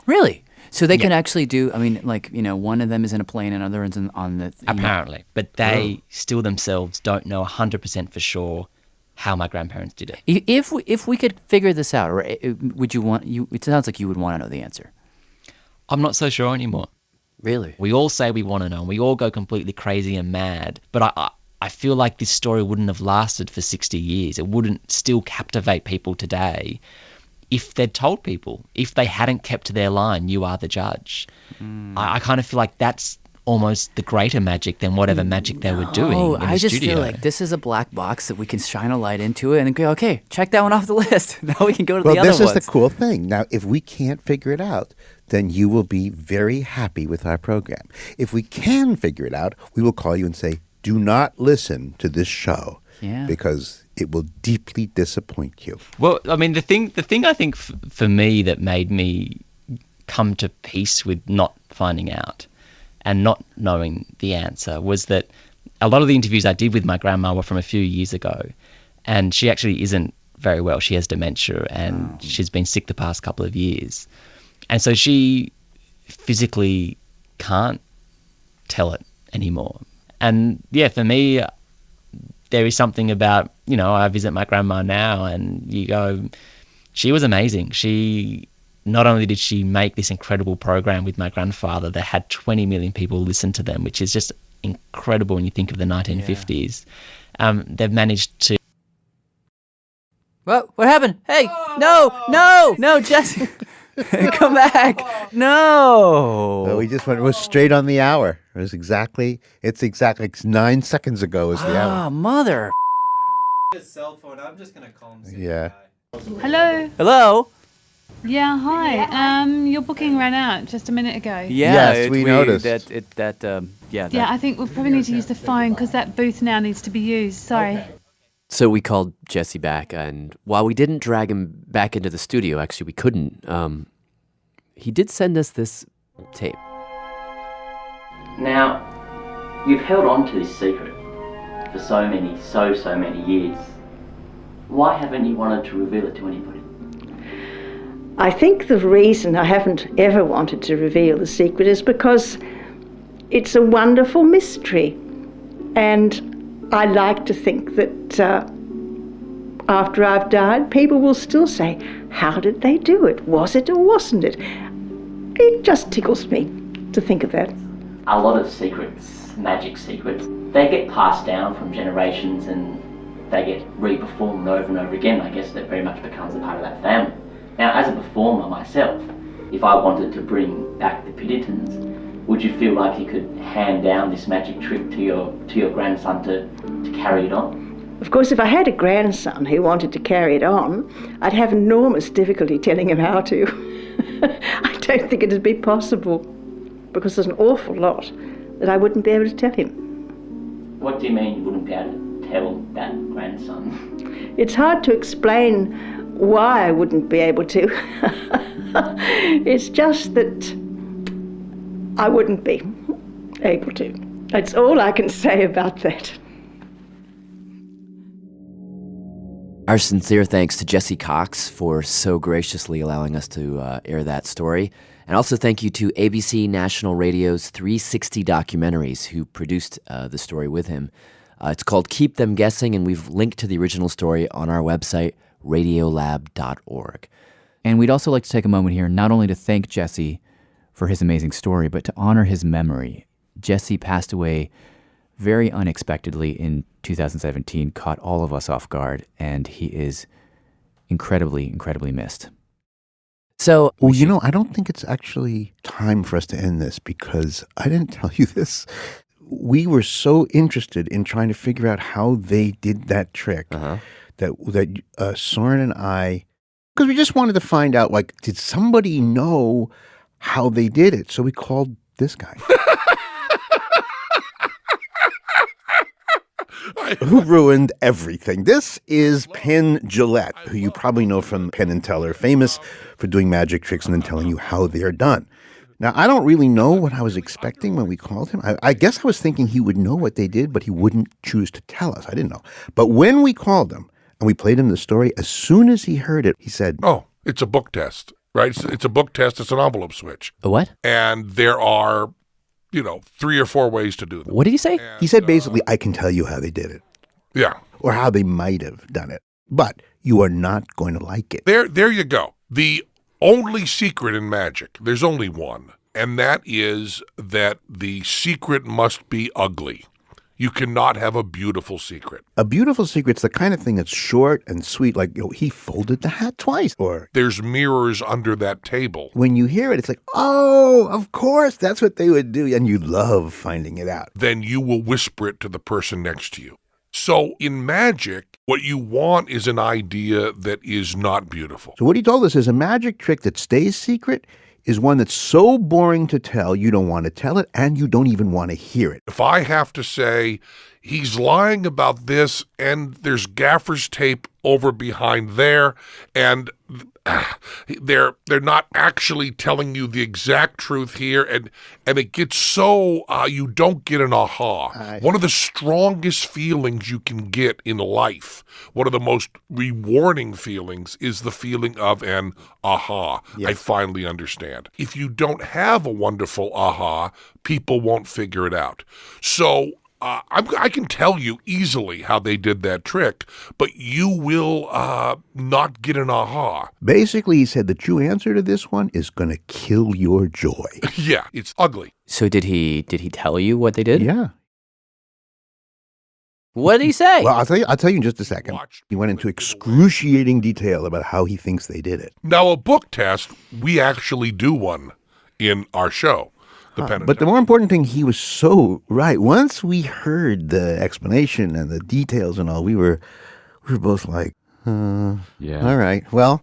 Really? So they can actually do, I mean, like, you know, one of them is in a plane and another one's on the... Apparently. But they still themselves don't know 100% for sure how my grandparents did it. If we could figure this out, or would you want... It sounds like you would want to know the answer. I'm not so sure anymore. Really? We all say we want to know and we all go completely crazy and mad. But I feel like this story wouldn't have lasted for 60 years. It wouldn't still captivate people today if they'd told people, if they hadn't kept to their line, "You are the judge." I kind of feel like that's almost the greater magic than whatever magic they were doing in the I just studio. feel like this is a black box that we can shine a light into it and go, okay, check that one off the list. Now we can go to the other ones. Well, this is the cool thing. Now, if we can't figure it out, then you will be very happy with our program. If we can figure it out, we will call you and say, do not listen to this show because it will deeply disappoint you. Well, I mean, the thing I think for me that made me come to peace with not finding out and not knowing the answer was that a lot of the interviews I did with my grandma were from a few years ago, and she actually isn't very well. She has dementia and she's been sick the past couple of years. And so she physically can't tell it anymore. And yeah, for me, there is something about, you know, I visit my grandma now and you go, she was amazing. Not only did she make this incredible program with my grandfather that had 20 million people listen to them, which is just incredible when you think of the 1950s. They've managed to What happened? Hey, no, Jesse. Come back. No. We just went, it was straight on the hour. It's exactly 9 seconds ago was the hour. Oh, mother. His cell phone. I'm just going to call him. Yeah. Hello. Hello. Yeah, hi. Your booking ran out just a minute ago. Yeah, yes, we noticed. Yeah, I think we'll probably need to use the phone because that booth now needs to be used. Sorry. Okay. So we called Jesse back, and while we didn't drag him back into the studio, actually we couldn't, he did send us this tape. Now, you've held on to this secret for so many years. Why haven't you wanted to reveal it to anybody? I think the reason I haven't ever wanted to reveal the secret is because it's a wonderful mystery. And I like to think that after I've died, people will still say, how did they do it? Was it or wasn't it? It just tickles me to think of that. A lot of secrets, magic secrets, they get passed down from generations and they get re-performed over and over again. I guess that very much becomes a part of that family. Now, as a performer myself, if I wanted to bring back the Pittingtons, would you feel like you could hand down this magic trick to your grandson to carry it on? Of course, if I had a grandson who wanted to carry it on, I'd have enormous difficulty telling him how to. I don't think it'd be possible, because there's an awful lot that I wouldn't be able to tell him. What do you mean you wouldn't be able to tell that grandson? It's hard to explain why I wouldn't be able to. It's just that I wouldn't be able to. That's all I can say about that. Our sincere thanks to Jesse Cox for so graciously allowing us to air that story. And also thank you to ABC National Radio's 360 Documentaries, who produced the story with him. It's called Keep Them Guessing, and we've linked to the original story on our website, radiolab.org. And we'd also like to take a moment here not only to thank Jesse for his amazing story, but to honor his memory. Jesse passed away very unexpectedly in 2017, caught all of us off guard, and he is incredibly, incredibly missed. So, well, I don't think it's actually time for us to end this, because I didn't tell you this. We were so interested in trying to figure out how they did that trick that Soren and I, because we just wanted to find out, like, did somebody know how they did it? So we called this guy. Who ruined everything. This is Penn Jillette, who you probably know from Penn and Teller, famous for doing magic tricks and then telling you how they're done. Now, I don't really know what I was expecting when we called him. I guess I was thinking he would know what they did, but he wouldn't choose to tell us. I didn't know. But when we called him and we played him the story, as soon as he heard it, he said, "Oh, it's a book test, right? It's a book test. It's an envelope switch." A what? And there are, 3 or 4 ways to do them. What did he say? He said basically, I can tell you how they did it. Yeah. Or how they might have done it. But you are not going to like it. There you go. The only secret in magic, there's only one, and that is that the secret must be ugly. You cannot have a beautiful secret. A beautiful secret's the kind of thing that's short and sweet, like, he folded the hat twice. Or there's mirrors under that table. When you hear it, it's like, oh, of course, that's what they would do. And you love finding it out. Then you will whisper it to the person next to you. So in magic, what you want is an idea that is not beautiful. So what he told us is a magic trick that stays secret is one that's so boring to tell, you don't want to tell it, and you don't even want to hear it. If I have to say, he's lying about this, and there's gaffer's tape over behind there, and they're not actually telling you the exact truth here, and it gets so you don't get an aha. One of the strongest feelings you can get in life, one of the most rewarding feelings, is the feeling of an aha. Yes. I finally understand. If you don't have a wonderful aha, people won't figure it out. So I can tell you easily how they did that trick, but you will not get an aha. Basically, he said the true answer to this one is going to kill your joy. Yeah, it's ugly. So did he tell you what they did? Yeah. What did he say? Well, I'll tell you in just a second. He went into excruciating detail about how he thinks they did it. Now, a book test, we actually do one in our show. But the more important thing, he was so right. Once we heard the explanation and the details and all, we were both like, yeah. All right, well.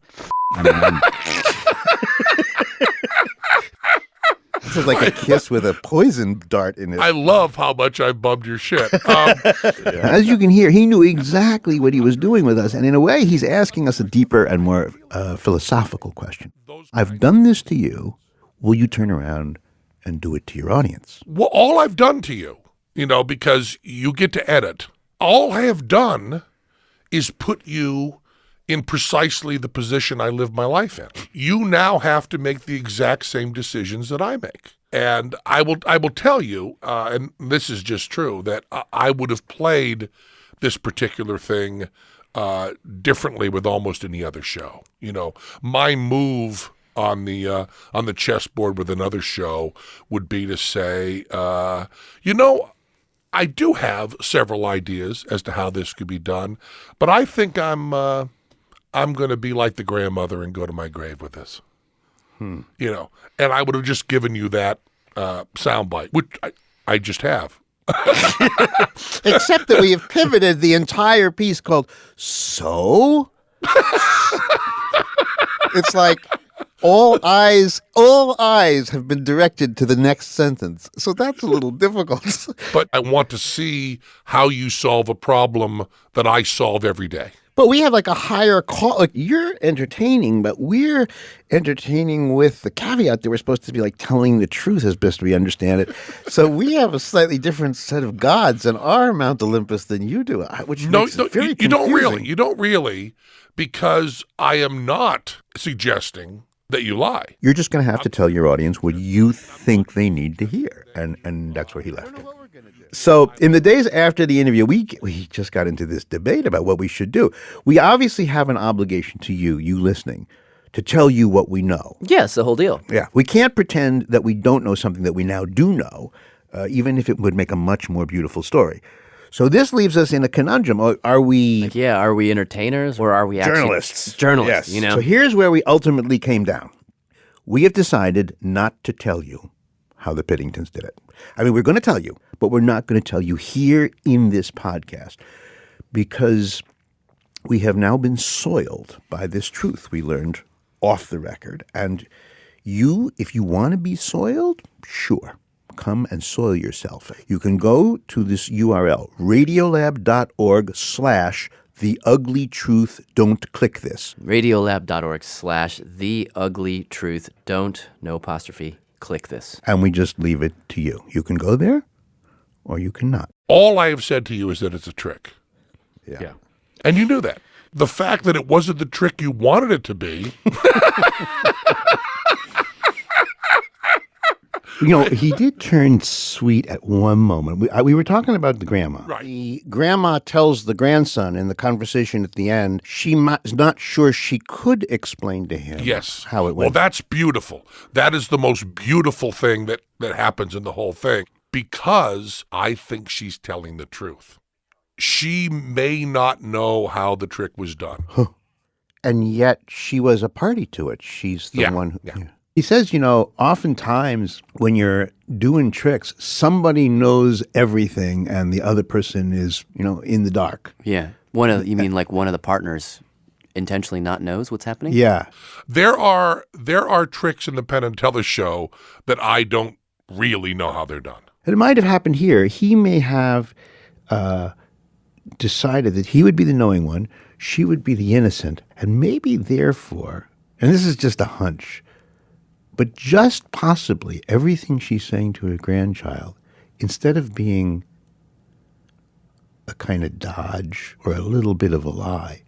This is like a kiss with a poison dart in it. I love how much I bumped your shit. As you can hear, he knew exactly what he was doing with us. And in a way, he's asking us a deeper and more philosophical question. I've done this to you. Will you turn around and do it to your audience? Well, all I've done to you, because you get to edit, all I have done is put you in precisely the position I live my life in. You now have to make the exact same decisions that I make. And I will tell you, and this is just true, that I would have played this particular thing differently with almost any other show. My move on the chessboard with another show would be to say, I do have several ideas as to how this could be done, but I think I'm going to be like the grandmother and go to my grave with this. And I would have just given you that soundbite, which I just have. Except that we have pivoted the entire piece called So? It's like all eyes have been directed to the next sentence. So that's a little difficult. But I want to see how you solve a problem that I solve every day. But we have like a higher call. Like you're entertaining, but we're entertaining with the caveat that we're supposed to be like telling the truth as best we understand it. So we have a slightly different set of gods in our Mount Olympus than you do, which makes it very confusing. You don't really, because I am not suggesting that you lie. You're just going to have to tell your audience what you think they need to hear. And that's where he left it. So in the days after the interview, we just got into this debate about what we should do. We obviously have an obligation to you listening, to tell you what we know. Yes, the whole deal. Yeah. We can't pretend that we don't know something that we now do know, even if it would make a much more beautiful story. So this leaves us in a conundrum. Are we... are we entertainers or are we actually... Journalists, yes. So here's where we ultimately came down. We have decided not to tell you how the Pittingtons did it. I mean, we're going to tell you, but we're not going to tell you here in this podcast because we have now been soiled by this truth we learned off the record. And you, if you want to be soiled, sure, come and soil yourself. You can go to this URL, radiolab.org/theuglytruth. Don't click this. Radiolab.org/theuglytruth. Don't, no apostrophe. Click this. And we just leave it to you. You can go there or you cannot. All I have said to you is that it's a trick. Yeah. And you knew that. The fact that it wasn't the trick you wanted it to be. He did turn sweet at one moment. We were talking about the grandma. Right. The grandma tells the grandson in the conversation at the end, she is not sure she could explain to him how it went. Well, that's beautiful. That is the most beautiful thing that happens in the whole thing, because I think she's telling the truth. She may not know how the trick was done. And yet she was a party to it. She's the one who... Yeah. He says, oftentimes when you're doing tricks, somebody knows everything and the other person is, in the dark. Yeah. One of the partners intentionally not knows what's happening? Yeah. There are tricks in the Penn and Teller show that I don't really know how they're done. It might have happened here. He may have decided that he would be the knowing one, she would be the innocent, and maybe therefore, and this is just a hunch, but just possibly everything she's saying to her grandchild, instead of being a kind of dodge or a little bit of a lie,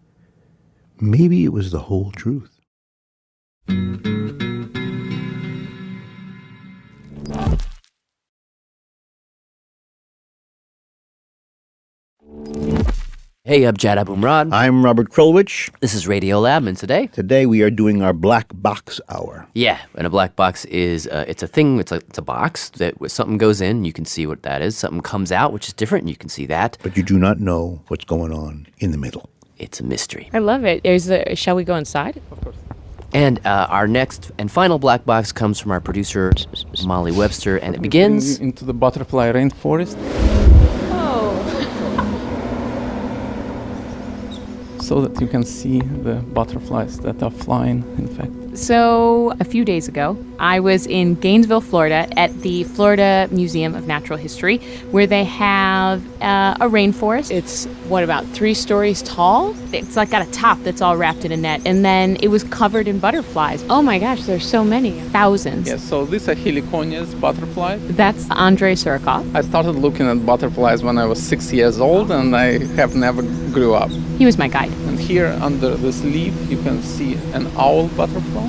maybe it was the whole truth. Hey, I'm Jad Abumrad. I'm Robert Krulwich. This is Radiolab, and today? Today we are doing our Black Box Hour. Yeah, and a black box is, it's a thing, it's a box that something goes in, you can see what that is. Something comes out, which is different, and you can see that. But you do not know what's going on in the middle. It's a mystery. I love it. Shall we go inside? Of course. And our next and final black box comes from our producer, Molly Webster, and it begins... into the butterfly rainforest. So that you can see the butterflies that are flying, in fact. So, a few days ago, I was in Gainesville, Florida, at the Florida Museum of Natural History, where they have a rainforest. It's, about 3 stories tall? It's like got a top that's all wrapped in a net, and then it was covered in butterflies. Oh my gosh, there's so many. Thousands. Yes, so these are Heliconias butterflies. That's Andrei Surikov. I started looking at butterflies when I was 6 years old, and I have never grew up. He was my guide. And here, under this leaf, you can see an owl butterfly. Wow.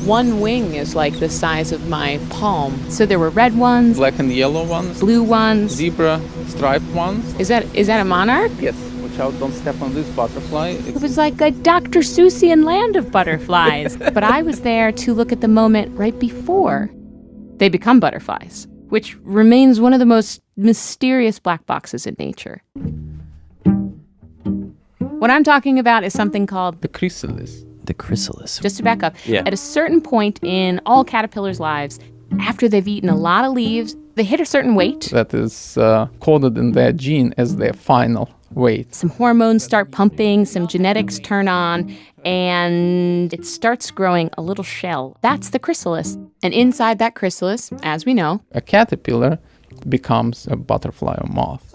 One wing is like the size of my palm. So there were red ones, black and yellow ones, blue ones, zebra striped ones. Is that a monarch? Yes. Watch out, don't step on this butterfly. It was like a Dr. Seussian land of butterflies. But I was there to look at the moment right before they become butterflies, which remains one of the most mysterious black boxes in nature. What I'm talking about is something called the chrysalis. The chrysalis. Just to back up, at a certain point in all caterpillars' lives, after they've eaten a lot of leaves, they hit a certain weight. That is coded in their gene as their final weight. Some hormones start pumping, some genetics turn on, and it starts growing a little shell. That's the chrysalis. And inside that chrysalis, as we know, a caterpillar becomes a butterfly or moth.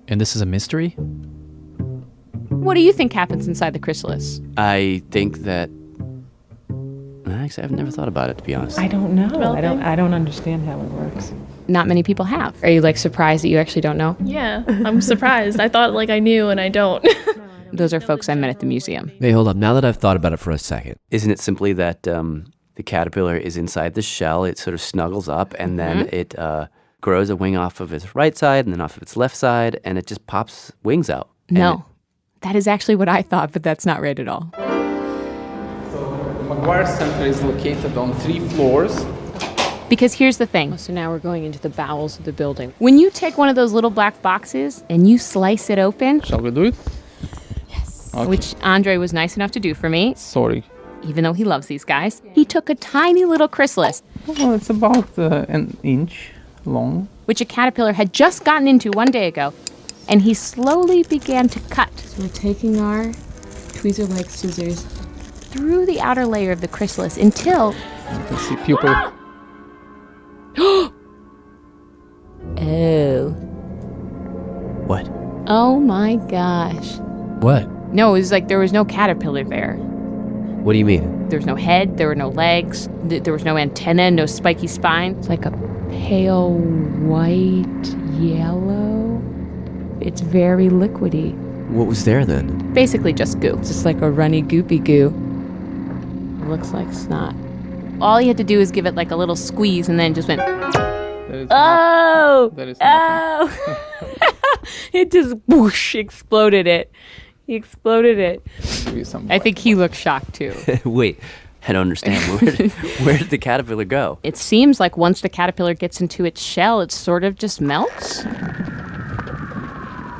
And this is a mystery? What do you think happens inside the chrysalis? I think that... Actually, I've never thought about it, to be honest. I don't know. I don't understand how it works. Not many people have. Are you surprised that you actually don't know? Yeah, I'm surprised. I thought I knew and I don't. Those are folks I met at the museum. Hey, hold up. Now that I've thought about it for a second, isn't it simply that the caterpillar is inside the shell, it sort of snuggles up, and then it grows a wing off of its right side and then off of its left side, and it just pops wings out? No. That is actually what I thought, but that's not right at all. So the McGuire Center is located on 3 floors. Because here's the thing. So now we're going into the bowels of the building. When you take one of those little black boxes and you slice it open... Shall we do it? Yes. Okay. Which Andre was nice enough to do for me. Sorry. Even though he loves these guys. He took a tiny little chrysalis. Well, it's about an inch long. Which a caterpillar had just gotten into one day ago. And he slowly began to cut. So we're taking our tweezer-like scissors through the outer layer of the chrysalis until... You can see pupil. Oh. What? Oh my gosh. What? No, it was there was no caterpillar there. What do you mean? There was no head, there were no legs, there was no antenna, no spiky spine. It's like a pale white yellow. It's very liquidy. What was there then? Basically just goo. It's just like a runny goopy goo. It looks like snot. All you had to do is give it a little squeeze and then just went, oh! It just whoosh, exploded it. He exploded it. I think he looked shocked too. Wait, I don't understand. Where did the caterpillar go? It seems like once the caterpillar gets into its shell, it sort of just melts.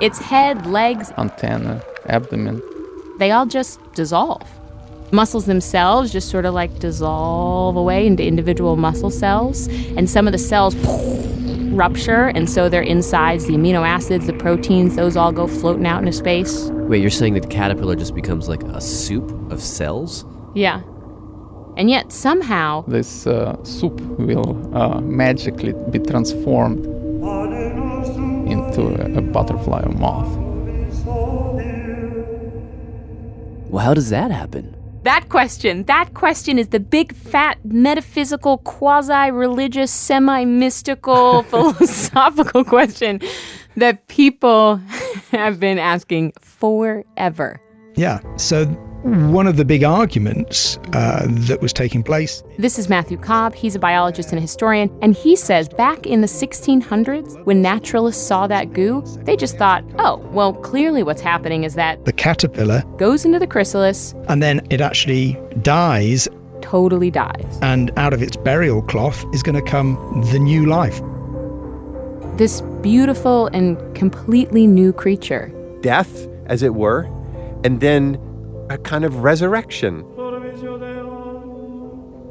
Its head, legs, antenna, abdomen, they all just dissolve. Muscles themselves just sort of dissolve away into individual muscle cells. And some of the cells rupture, and so their insides, the amino acids, the proteins, those all go floating out into space. Wait, you're saying that the caterpillar just becomes like a soup of cells? Yeah. And yet somehow... this soup will magically be transformed into a butterfly or moth. Well, how does that happen? That question is the big, fat, metaphysical, quasi-religious, semi-mystical, philosophical question that people have been asking forever. Yeah, so one of the big arguments that was taking place. This is Matthew Cobb. He's a biologist and a historian, and he says back in the 1600s, when naturalists saw that goo, they just thought, oh, well, clearly what's happening is that the caterpillar goes into the chrysalis, and then it actually dies. Totally dies. And out of its burial cloth is going to come the new life. This beautiful and completely new creature. Death, as it were, and then a kind of resurrection.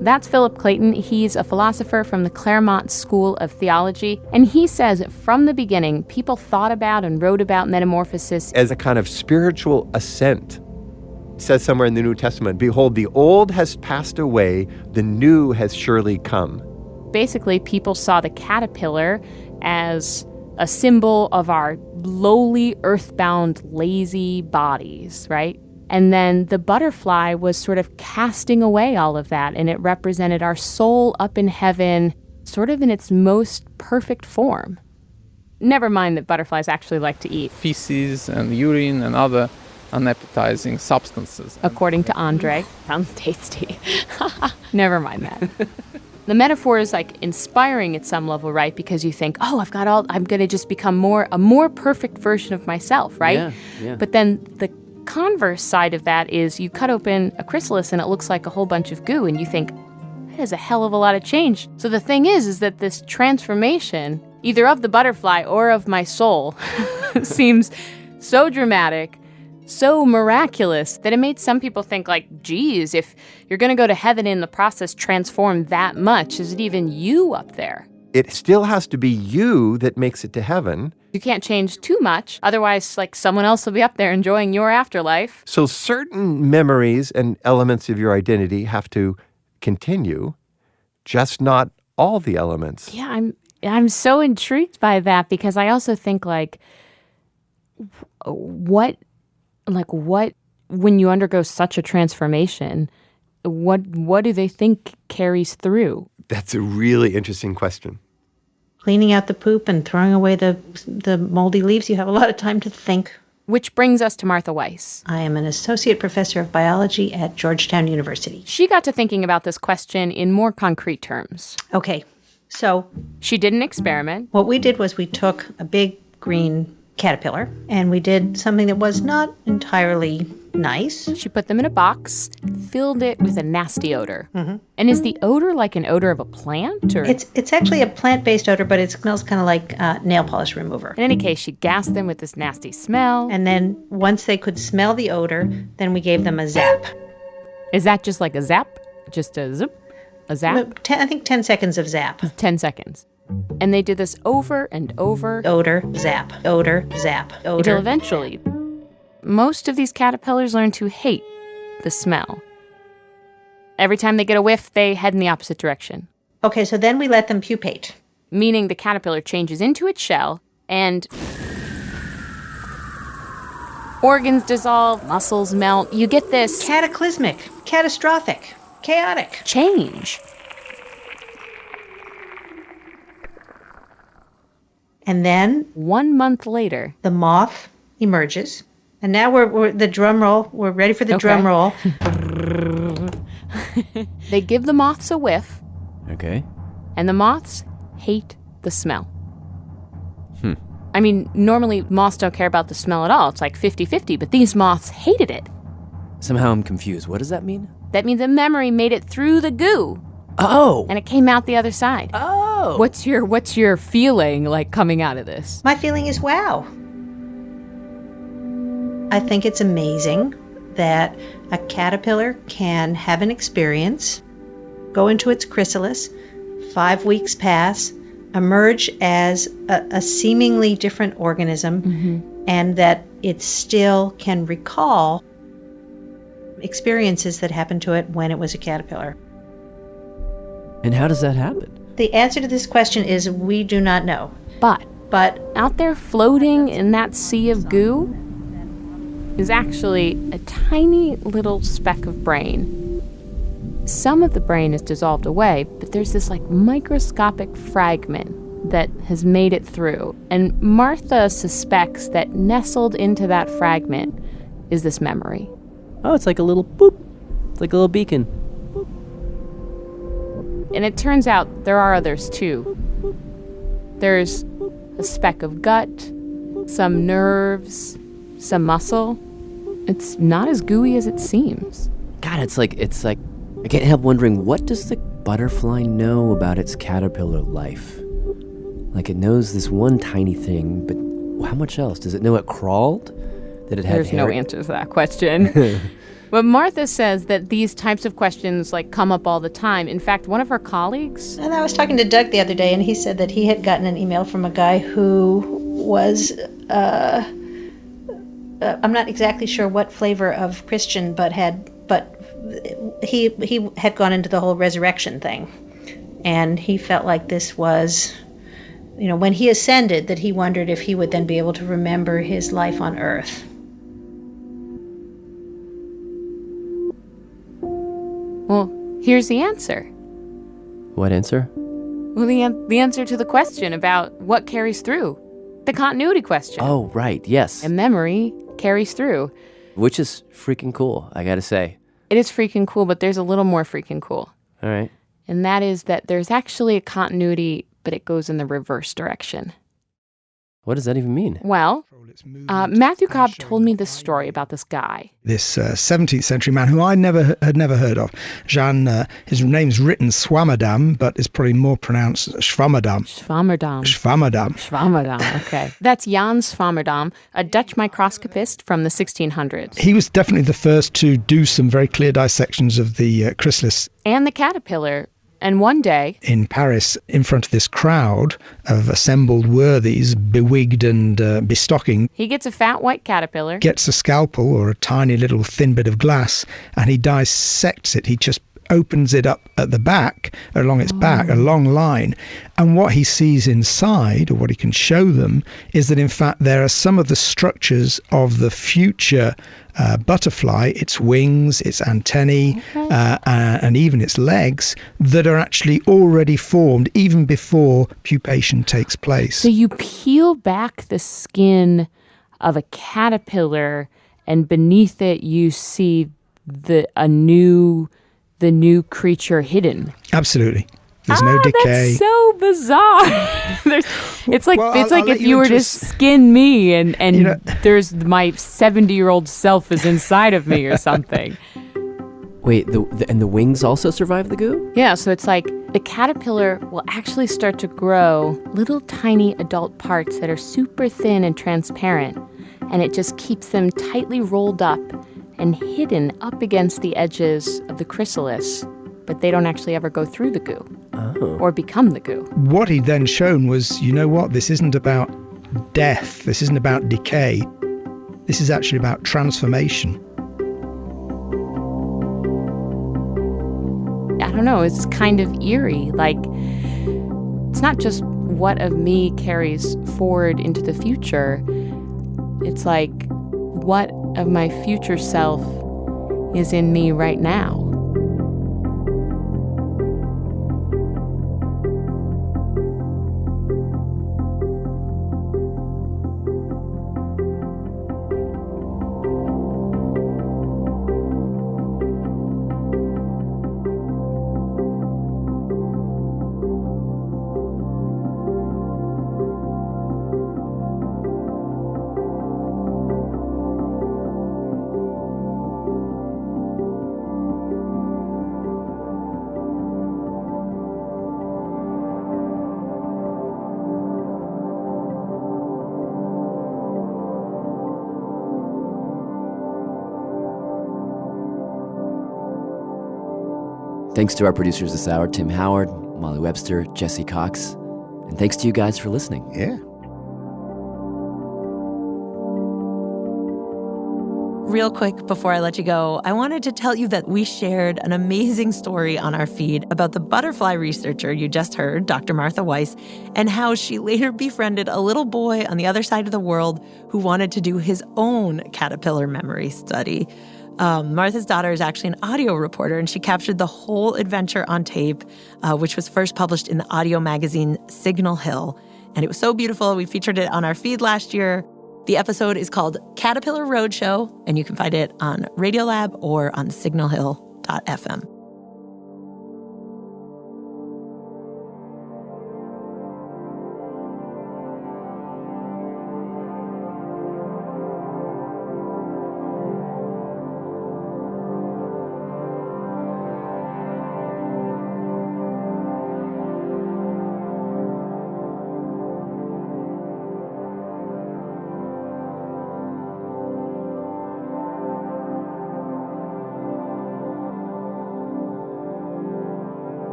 That's Philip Clayton. He's a philosopher from the Claremont School of Theology, and he says from the beginning, people thought about and wrote about metamorphosis as a kind of spiritual ascent. It says somewhere in the New Testament, behold, the old has passed away, the new has surely come. Basically, people saw the caterpillar as a symbol of our lowly, earthbound, lazy bodies, right? And then the butterfly was sort of casting away all of that, and it represented our soul up in heaven, sort of in its most perfect form. Never mind that butterflies actually like to eat feces and urine and other unappetizing substances. According to Andre. Sounds tasty. Never mind that. The metaphor is like inspiring at some level, right? Because you think, oh, I'm going to just become a more perfect version of myself, right? Yeah. But then the converse side of that is you cut open a chrysalis and it looks like a whole bunch of goo, and you think, that is a hell of a lot of change. So the thing is that this transformation, either of the butterfly or of my soul, seems so dramatic, so miraculous, that it made some people think like, geez, if you're going to go to heaven in the process transform that much, is it even you up there? It still has to be you that makes it to heaven. You can't change too much, otherwise like someone else will be up there enjoying your afterlife. So certain memories and elements of your identity have to continue, just not all the elements. Yeah, I'm so intrigued by that, because I also think like what when you undergo such a transformation, what do they think carries through? That's a really interesting question. Cleaning out the poop and throwing away the moldy leaves, you have a lot of time to think. Which brings us to Martha Weiss. I am an associate professor of biology at Georgetown University. She got to thinking about this question in more concrete terms. Okay, so she did an experiment. What we did was we took a big green caterpillar, and we did something that was not entirely nice. She put them in a box, filled it with a nasty odor. Mm-hmm. And is the odor like an odor of a plant? Or? It's actually a plant-based odor, but it smells kind of like nail polish remover. In any case, she gassed them with this nasty smell. And then once they could smell the odor, then we gave them a zap. Is that just like a zap? Just a zip? A zap? I think 10 seconds of zap. 10 seconds. And they did this over and over. Odor, zap, odor, zap, odor. Until eventually, most of these caterpillars learn to hate the smell. Every time they get a whiff, they head in the opposite direction. Okay, so then we let them pupate. Meaning the caterpillar changes into its shell and organs dissolve, muscles melt. You get this cataclysmic, catastrophic, chaotic change. And then 1 month later, the moth emerges. And now we're the drum roll. We're ready for the drum roll. They give the moths a whiff. Okay. And the moths hate the smell. I mean, normally moths don't care about the smell at all. It's like 50-50, but these moths hated it. Somehow I'm confused. What does that mean? That means a memory made it through the goo. Oh. And it came out the other side. Oh. What's your feeling like coming out of this? My feeling is wow. I think it's amazing that a caterpillar can have an experience, go into its chrysalis, 5 weeks pass, emerge as a seemingly different organism, and that it still can recall experiences that happened to it when it was a caterpillar. And how does that happen? The answer to this question is we do not know. But out there floating in that sea of goo is actually a tiny little speck of brain. Some of the brain is dissolved away, but there's this like microscopic fragment that has made it through. And Martha suspects that nestled into that fragment is this memory. Oh, it's like a little boop. It's like a little beacon. And it turns out there are others too. There's a speck of gut, some nerves, some muscle. It's not as gooey as it seems. God, it's like I can't help wondering, what does the butterfly know about its caterpillar life? Like, it knows this one tiny thing, but how much else? Does it know it crawled? That it had There's hair? no answer to that question. But Martha says that these types of questions come up all the time. In fact, one of her colleagues... And I was talking to Doug the other day, and he said that he had gotten an email from a guy who was... I'm not exactly sure what flavor of Christian, but he had gone into the whole resurrection thing. And he felt like this was, when he ascended, that he wondered if he would then be able to remember his life on Earth. Well, here's the answer. What answer? Well, the answer to the question about what carries through. The continuity question. Oh, right, yes. And memory carries through. Which is freaking cool, I gotta say. It is freaking cool, but there's a little more freaking cool. All right. And that is that there's actually a continuity, but it goes in the reverse direction. What does that even mean? Well, Matthew Cobb told me this story about this guy. This 17th century man who I had never heard of. Jan, his name's written Swammerdam, but it's probably more pronounced Schwammerdam. Schwammerdam, okay. That's Jan Swammerdam, a Dutch microscopist from the 1600s. He was definitely the first to do some very clear dissections of the chrysalis. And the caterpillar. And one day... in Paris, in front of this crowd of assembled worthies, bewigged and bestocking... he gets a fat white caterpillar... gets a scalpel or a tiny little thin bit of glass, and he dissects it. He just opens it up at the back, along its back, a long line. And what he sees inside, or what he can show them, is that in fact there are some of the structures of the future butterfly, its wings, its antennae, and even its legs, that are actually already formed even before pupation takes place. So you peel back the skin of a caterpillar, and beneath it you see the new creature hidden. Absolutely. There's no decay. That's so bizarre. It's like if you were to skin me and there's my 70-year-old self is inside of me or something. Wait, and the wings also survive the goo? Yeah, so it's like the caterpillar will actually start to grow little tiny adult parts that are super thin and transparent, and it just keeps them tightly rolled up and hidden up against the edges of the chrysalis, but they don't actually ever go through the goo or become the goo. What he'd then shown was, this isn't about death, this isn't about decay, this is actually about transformation. I don't know, it's kind of eerie. Like, it's not just what of me carries forward into the future, it's like, what of my future self is in me right now? Thanks to our producers this hour, Tim Howard, Molly Webster, Jesse Cox. And thanks to you guys for listening. Yeah. Real quick before I let you go, I wanted to tell you that we shared an amazing story on our feed about the butterfly researcher you just heard, Dr. Martha Weiss, and how she later befriended a little boy on the other side of the world who wanted to do his own caterpillar memory study. Martha's daughter is actually an audio reporter, and she captured the whole adventure on tape, which was first published in the audio magazine Signal Hill. And it was so beautiful. We featured it on our feed last year. The episode is called Caterpillar Roadshow, and you can find it on Radiolab or on signalhill.fm.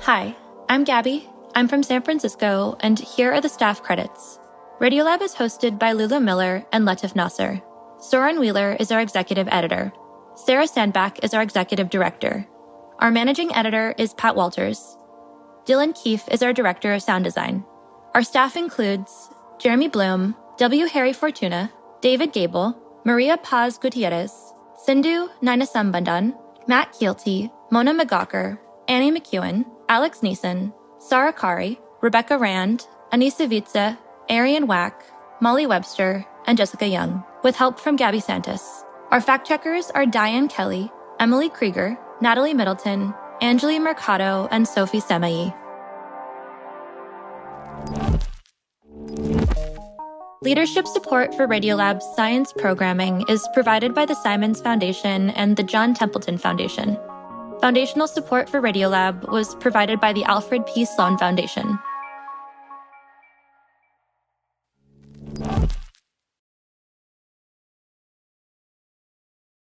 Hi, I'm Gabby. I'm from San Francisco, and here are the staff credits. Radiolab is hosted by Lulu Miller and Latif Nasser. Soren Wheeler is our executive editor. Sarah Sandbach is our executive director. Our managing editor is Pat Walters. Dylan Keefe is our director of sound design. Our staff includes Jeremy Bloom, W. Harry Fortuna, David Gable, Maria Paz Gutierrez, Sindhu Nainasambandan, Matt Keelty, Mona McGawker, Annie McEwen, Alex Neeson, Sarah Kari, Rebecca Rand, Anissa Vitze, Arian Wack, Molly Webster, and Jessica Young, with help from Gabby Santos. Our fact-checkers are Diane Kelly, Emily Krieger, Natalie Middleton, Anjali Mercado, and Sophie Semai. Leadership support for Radiolab's science programming is provided by the Simons Foundation and the John Templeton Foundation. Foundational support for Radiolab was provided by the Alfred P. Sloan Foundation.